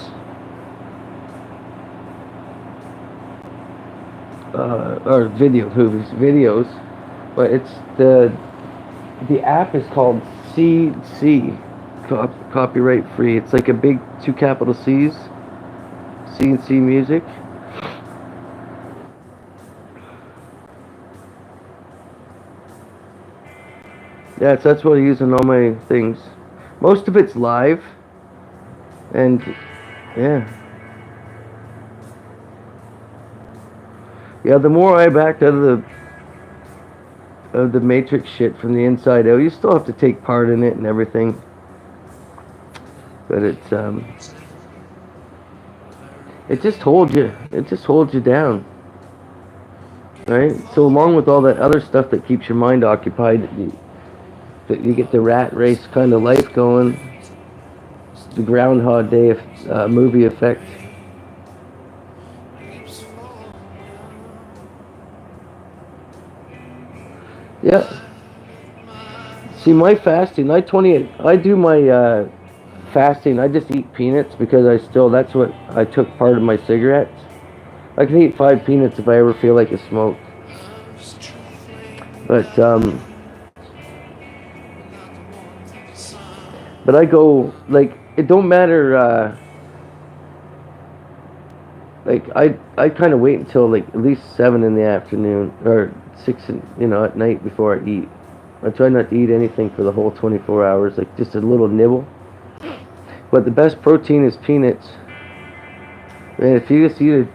Or videos, but it's the app is called CC, copyright free. It's like a big 2 capital C's, C&C Music. Yeah, that's what I use on all my things. Most of it's live, and yeah. Yeah, the more I backed out of the Matrix shit from the inside out, you still have to take part in it and everything. But it just holds you. It just holds you down, right? So along with all that other stuff that keeps your mind occupied, that you get the rat race kind of life going, the Groundhog Day movie effect. Yeah. See, my fasting, I do my fasting. I just eat peanuts because that's what I took part of my cigarettes. I can eat 5 peanuts if I ever feel like a smoke. But I go, like, it don't matter, like, I kind of wait until, like, at least 7 in the afternoon, or 6, at night before I eat. I try not to eat anything for the whole 24 hours, like, just a little nibble. But the best protein is peanuts. Man, if you just eat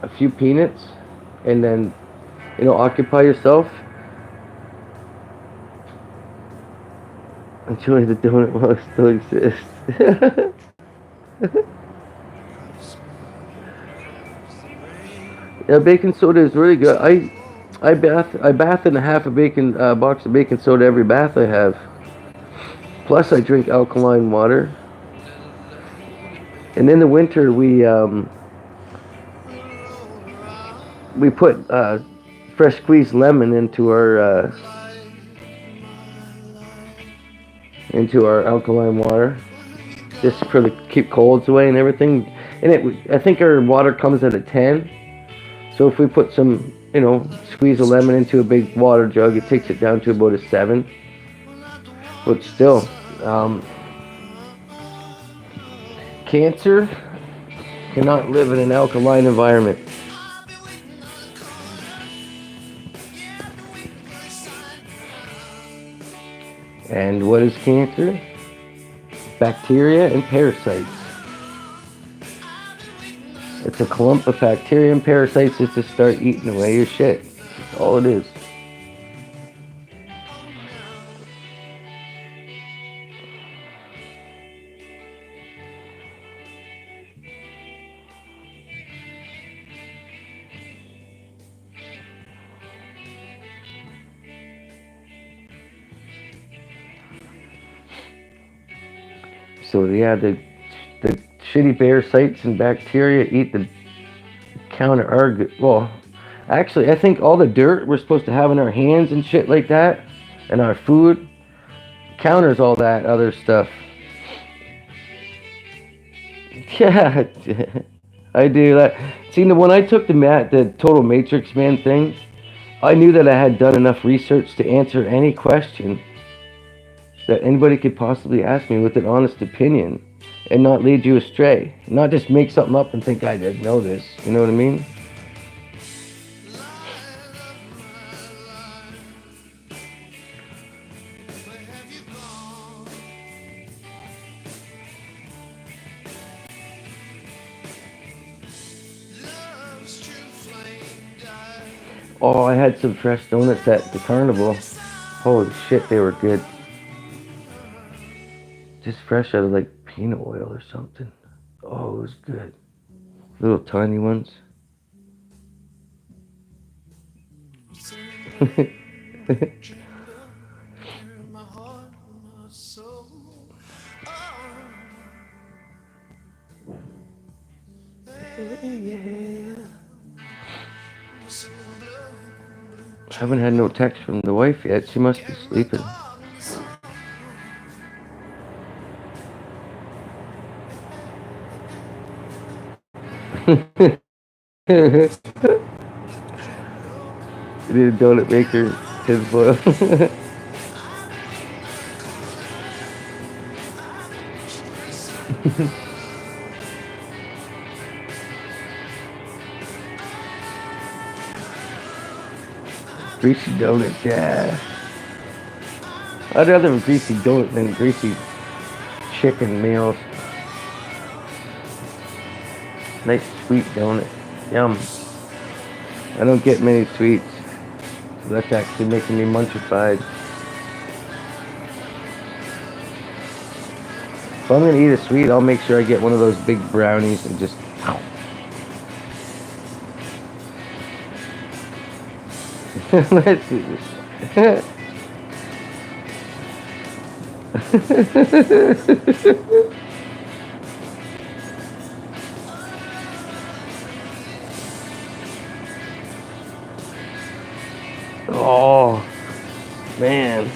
a few peanuts, and then, occupy yourself, enjoy the donut while it still exists. Yeah, baking soda is really good. I bath in a half a box of baking soda every bath I have. Plus, I drink alkaline water. And in the winter, we put fresh squeezed lemon into our alkaline water, just for keep colds away and everything. And I think our water comes at a 10. So if we put some, squeeze a lemon into a big water jug, it takes it down to about a 7. But still, cancer cannot live in an alkaline environment. And what is cancer? Bacteria and parasites. It's a clump of bacteria and parasites just to start eating away your shit. That's all it is. So yeah, the shitty parasites and bacteria eat the counter. Well, actually, I think all the dirt we're supposed to have in our hands and shit like that, and our food, counters all that other stuff. Yeah, I do that. See, when I took the Total Matrix Man thing, I knew that I had done enough research to answer any question that anybody could possibly ask me with an honest opinion and not lead you astray. Not just make something up and think I didn't know this. You know what I mean? Oh, I had some fresh donuts at the carnival. Holy shit, they were good. Just fresh out of like peanut oil or something. Oh, it was good. Little tiny ones. Haven't had no text from the wife yet. She must be sleeping. You need a donut maker, tinfoil. Greasy donuts, yeah. I'd rather have a greasy donut than greasy chicken meals. Nice sweet donut. Yum. I don't get many sweets. So that's actually making me munchified. If I'm gonna eat a sweet, I'll make sure I get one of those big brownies and just let's do this. Oh man.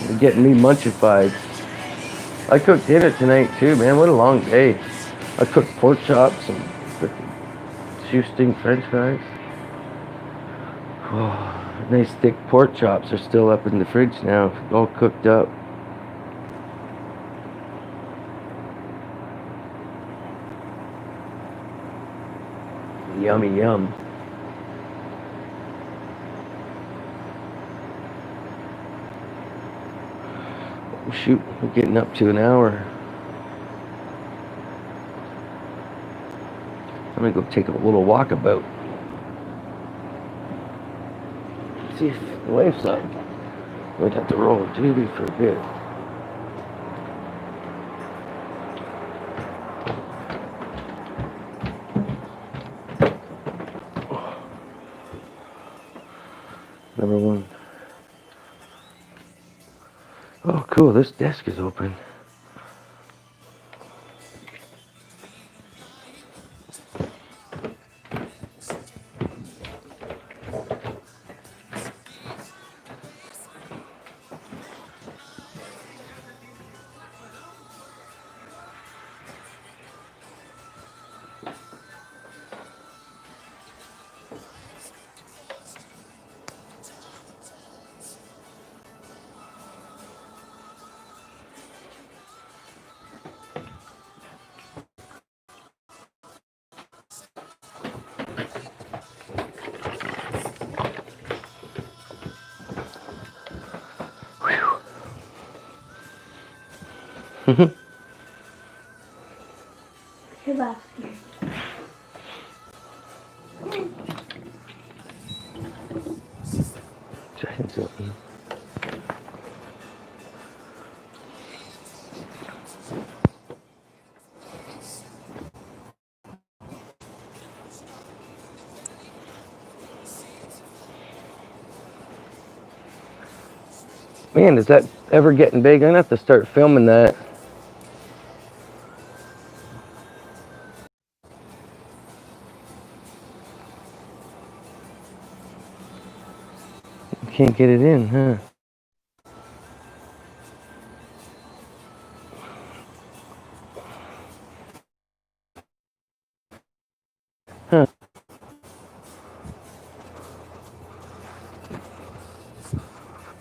You're getting me munchified. I cooked dinner tonight too, man. What a long day. I cooked pork chops and frickin' shoestring french fries. Oh, nice thick pork chops are still up in the fridge now, all cooked up. Yummy yum. Shoot, we're getting up to an hour. I'm gonna go take a little walkabout. See if the wife's up. We'd have to roll a doobie for a bit. Number one. Oh, cool. This desk is open. Sebastian. Trying something. Man, is that ever getting big? I'm gonna have to start filming that. Can't get it in, huh? Huh.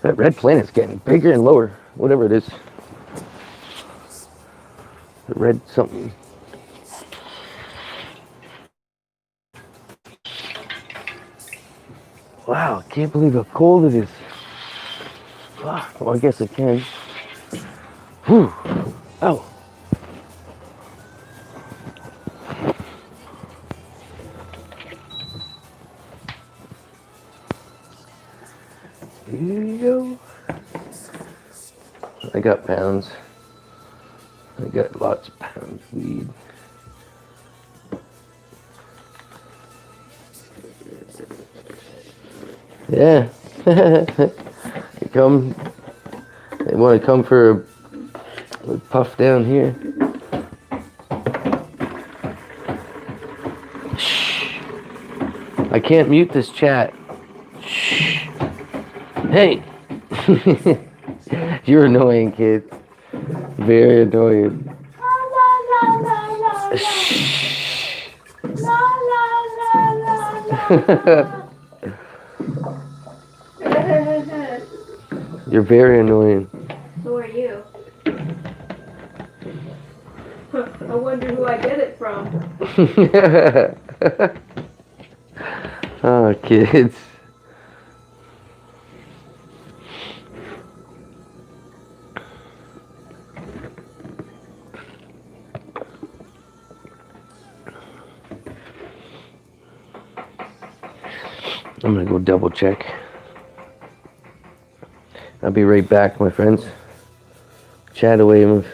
That red planet's getting bigger and lower, whatever it is. The red something. Wow, I can't believe how cold it is. Well, I guess I can. Whew. Oh. Here you go. I got pounds. I got lots of pounds of weed. Yeah. You come. They want to come for a puff down here. Shh. I can't mute this chat. Shh. Hey. You're annoying, kid. Very annoying. La la la la la la. Shh. La la la la la. You're very annoying. Who are you? I wonder who I get it from. Oh, kids. I'm gonna go double check. I'll be right back, my friends. Chat away, move.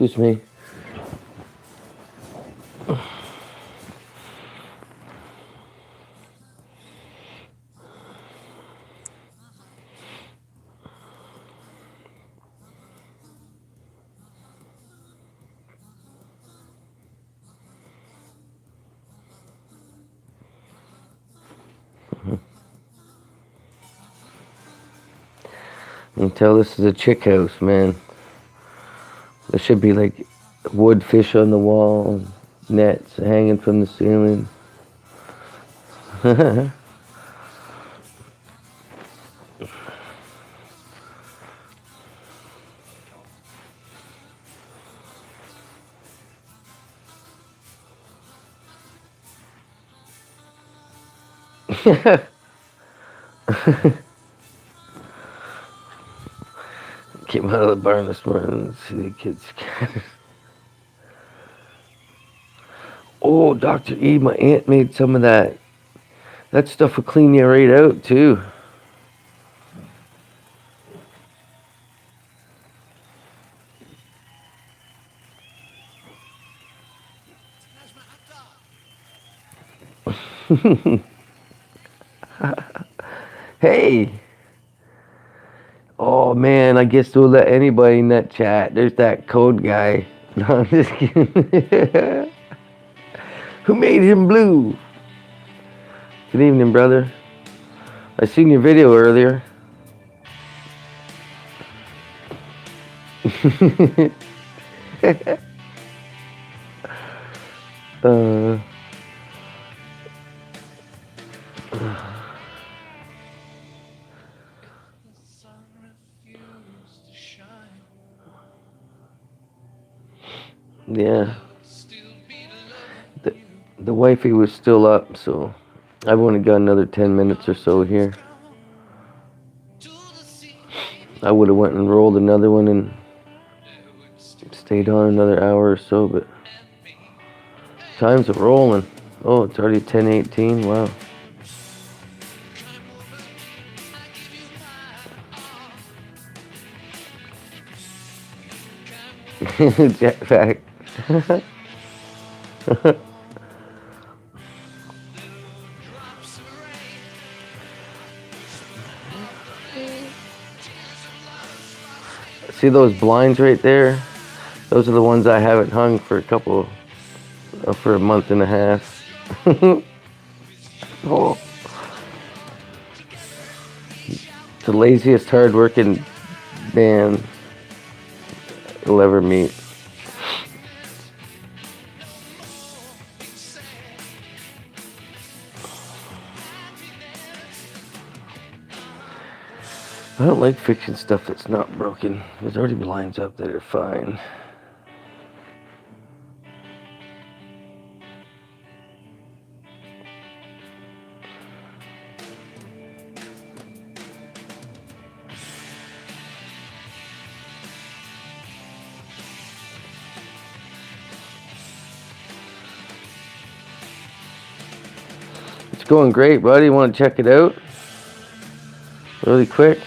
Excuse me. You can tell this is a chick house, man. There should be like wood fish on the wall, nets hanging from the ceiling. Came out of the barn this morning and see the kids. Oh, Dr. E, my aunt made some of that. That stuff will clean you right out, too. Hey. Oh, man, I guess we'll let anybody in that chat. There's that code guy. No, I'm just kidding. Who made him blue? Good evening, brother. I seen your video earlier. Yeah. The wifey was still up, so I've only got another 10 minutes or so here. I would have went and rolled another one and stayed on another hour or so, but time's a rolling. Oh, it's already 10:18. Wow. Jetpack. See those blinds right there? Those are the ones I haven't hung for for a month and a half. Oh. The laziest, hard-working man you'll ever meet. I don't like fixing stuff that's not broken. There's already blinds up that are fine. It's going great, buddy. You want to check it out? Really quick.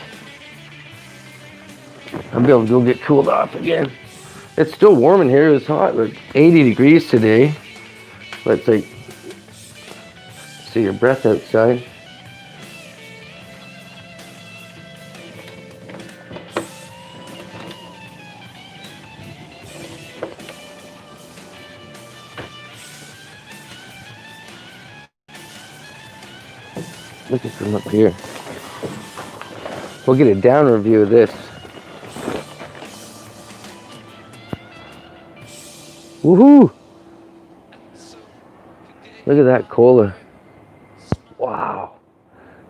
I'll be able to go get cooled off again. It's still warm in here. It's hot, like 80 degrees today. But it's like, see your breath outside. Look at from up here. We'll get a down review of this. Woohoo! Look at that cola. Wow.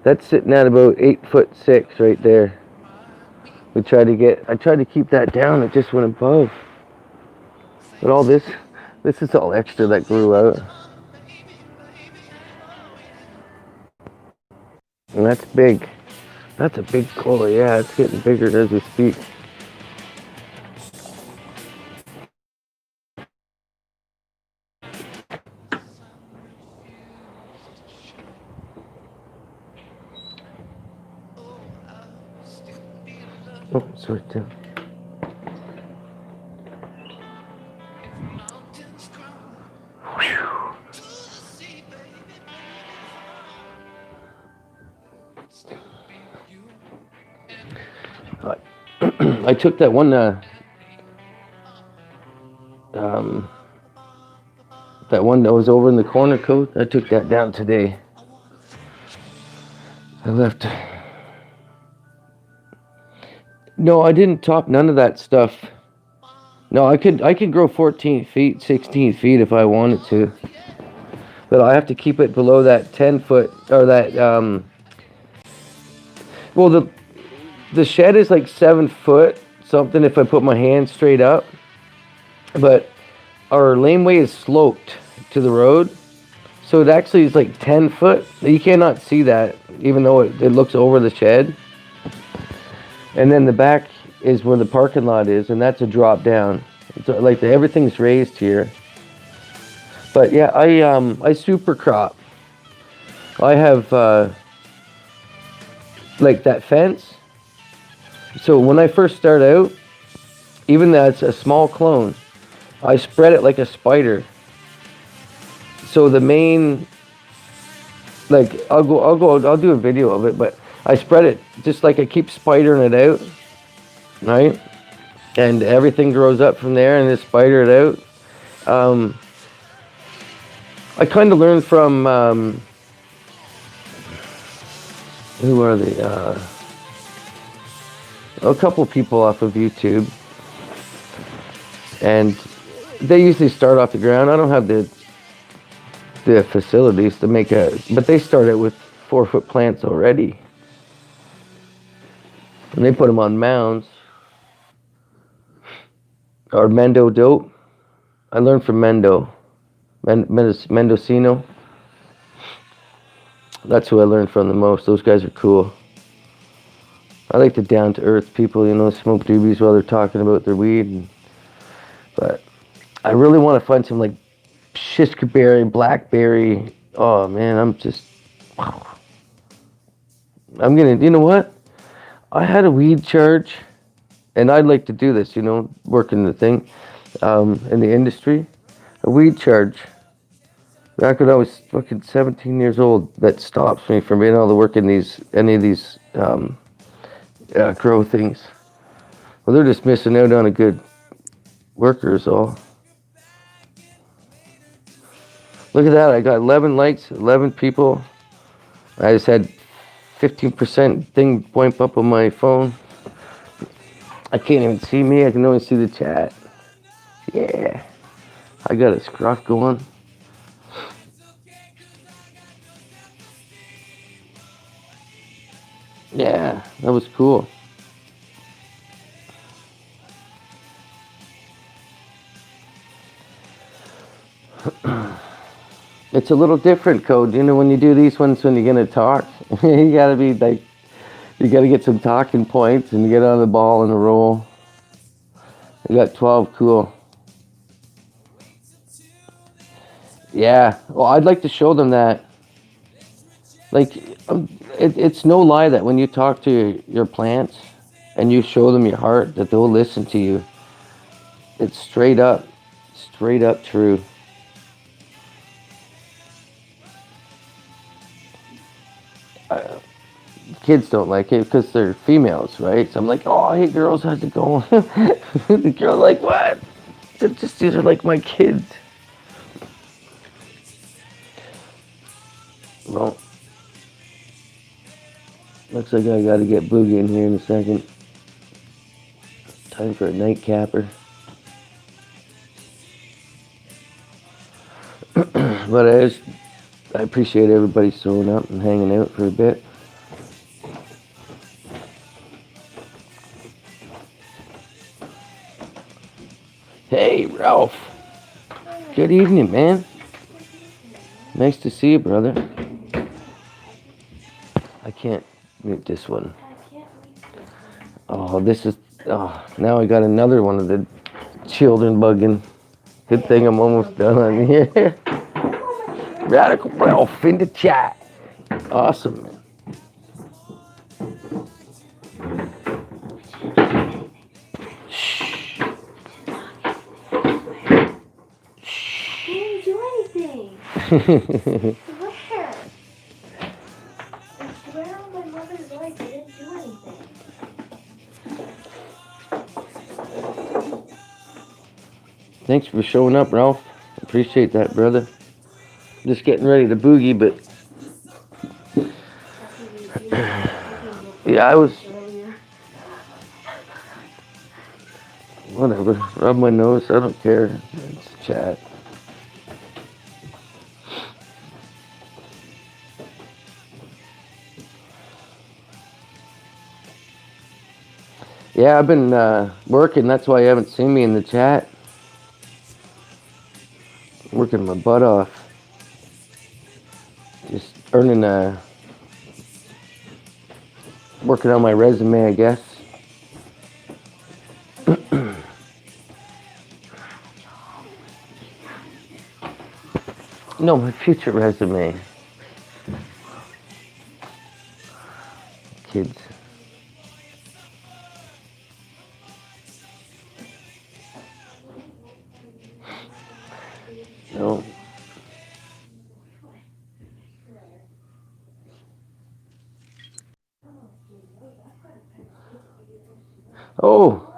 That's sitting at about 8'6" right there. I tried to keep that down, it just went above. But all this is all extra that grew out. And that's big. That's a big cola, yeah, it's getting bigger as we speak. Oh, sorry, Tim. I took that one, that one that was over in the corner coat. I took that down today. I left. No, I didn't top none of that stuff. No, I could grow 14 feet, 16 feet if I wanted to. But I have to keep it below that 10 foot, or that, well, the shed is like 7 foot something if I put my hand straight up. But our laneway is sloped to the road. So it actually is like 10 foot. You cannot see that, even though it looks over the shed. And then the back is where the parking lot is, and that's a drop down. It's like everything's raised here. But yeah, I super crop. I have like that fence. So when I first start out, even though it's a small clone, I spread it like a spider. So the main, like I'll do a video of it, but I spread it just like I keep spidering it out, right? And everything grows up from there, and just spider it out. I kind of learned from who are they? A couple people off of YouTube, and they usually start off the ground. I don't have the facilities to make but they started with 4-foot plants already. And they put them on mounds. Or Mendo dope. I learned from Mendocino. That's who I learned from the most. Those guys are cool. I like the down-to-earth people, smoke doobies while they're talking about their weed. But I really want to find some like Shishkaberry, Blackberry. Oh man, I'm gonna, you know what? I had a weed charge, and I'd like to do this, work in the thing, in the industry. A weed charge, back when I was fucking 17 years old, that stops me from being able to work in any of these grow things. Well, they're just missing out on a good worker is all. Look at that. I got 11 likes, 11 people. I just had 15% thing point up on my phone. I can't even see me. I can only see the chat. Yeah. I got a scruff going. Yeah, that was cool. It's a little different, Code. You know, when you do these ones, when you're gonna talk, you gotta be like, you gotta get some talking points and get on the ball and the roll. I got 12, cool. Yeah, well, I'd like to show them that. Like, it's no lie that when you talk to your plants and you show them your heart, that they'll listen to you. It's straight up true. Kids don't like it because they're females, right? So I'm like, oh, hey girls, how's it going? The girl's like, what? These are like my kids. Well, looks like I gotta get Boogie in here in a second. Time for a nightcapper. But I appreciate everybody showing up and hanging out for a bit. Hey, Ralph. Good evening, man. Nice to see you, brother. I can't mute this one. Oh, this is... Oh, now I got another one of the children bugging. Good thing I'm almost done on here. Radical Ralph in the chat. Awesome, man. Didn't do anything. I swear. I swear on my mother's life, I didn't do anything. Thanks for showing up, Ralph. Appreciate that, brother. Just getting ready to boogie, but yeah, I was... Whatever. Rub my nose. I don't care. It's chat. Yeah, I've been working. That's why you haven't seen me in the chat. Working my butt off. Just earning working on my resume, I guess. No, my future resume. Kids. No. Oh,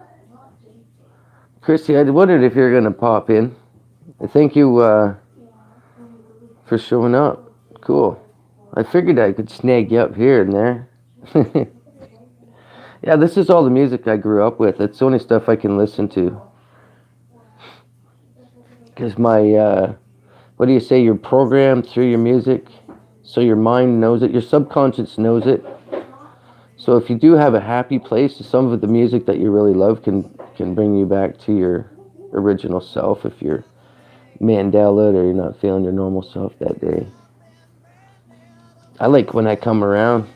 Christy, I wondered if you're gonna pop in. Thank you for showing up. Cool. I figured I could snag you up here and there. Yeah, this is all the music I grew up with. It's the only stuff I can listen to. Because my, what do you say, you're programmed through your music, so your mind knows it, your subconscious knows it. So if you do have a happy place, some of the music that you really love can bring you back to your original self if you're Mandela or you're not feeling your normal self that day. I like when I come around.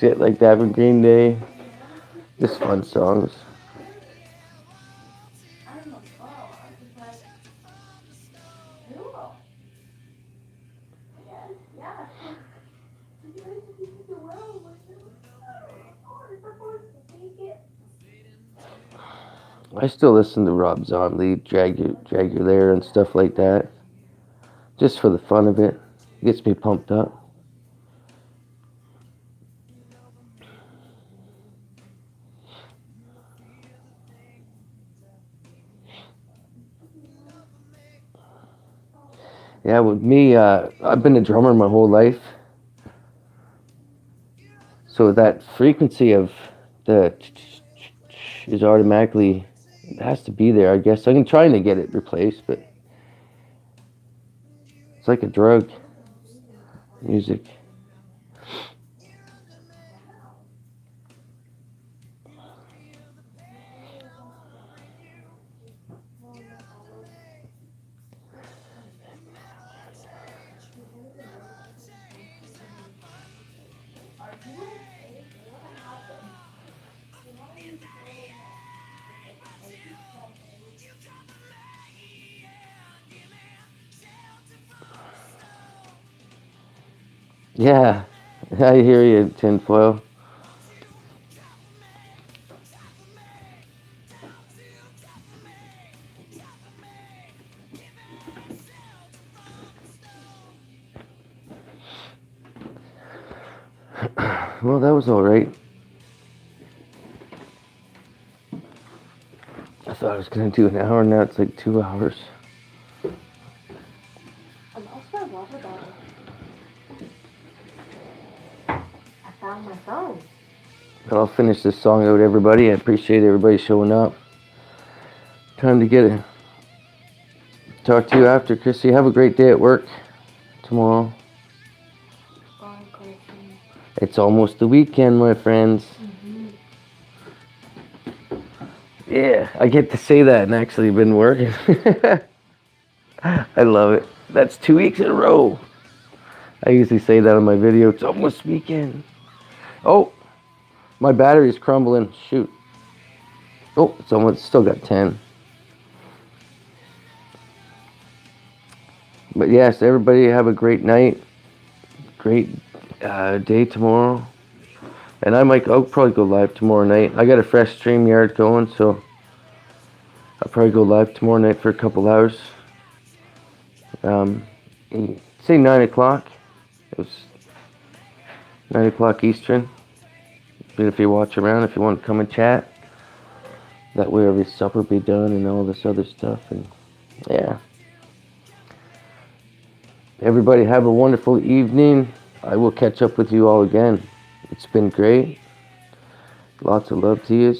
Shit like that from Green Day. Just fun songs. I still listen to Rob Zombie, Drag You There and stuff like that. Just for the fun of it. It gets me pumped up. Yeah, with me, I've been a drummer my whole life. So that frequency of the is automatically, it has to be there, I guess. I'm trying to get it replaced, but it's like a drug, music. Yeah, I hear you, tinfoil. Well, that was all right. I thought I was gonna do an hour, now it's like 2 hours. And also my water bottle. I found my phone. But I'll finish this song out, everybody. I appreciate everybody showing up. Time to get it. Talk to you after, Chrissy. Have a great day at work tomorrow. Going crazy. It's almost the weekend, my friends. Yeah, I get to say that and actually been working. I love it. That's 2 weeks in a row. I usually say that on my video. It's almost weekend. Oh, my battery's crumbling. Shoot. Oh, it's almost still got 10. But yes, everybody have a great night. Great day tomorrow. And I'll probably go live tomorrow night. I got a fresh StreamYard going, so I'll probably go live tomorrow night for a couple hours. Say 9 o'clock. It was 9 o'clock Eastern. But if you watch around, if you want to come and chat, that way every supper be done and all this other stuff. And yeah. Everybody have a wonderful evening. I will catch up with you all again. It's been great. Lots of love to you.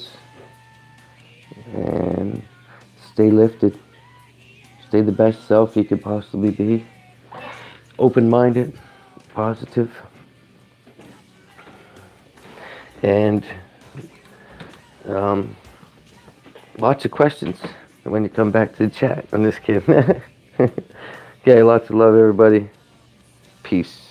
And stay lifted. Stay the best self you could possibly be. Open-minded, positive. And lots of questions when you come back to the chat. I'm just kidding. Okay, lots of love, everybody. Peace.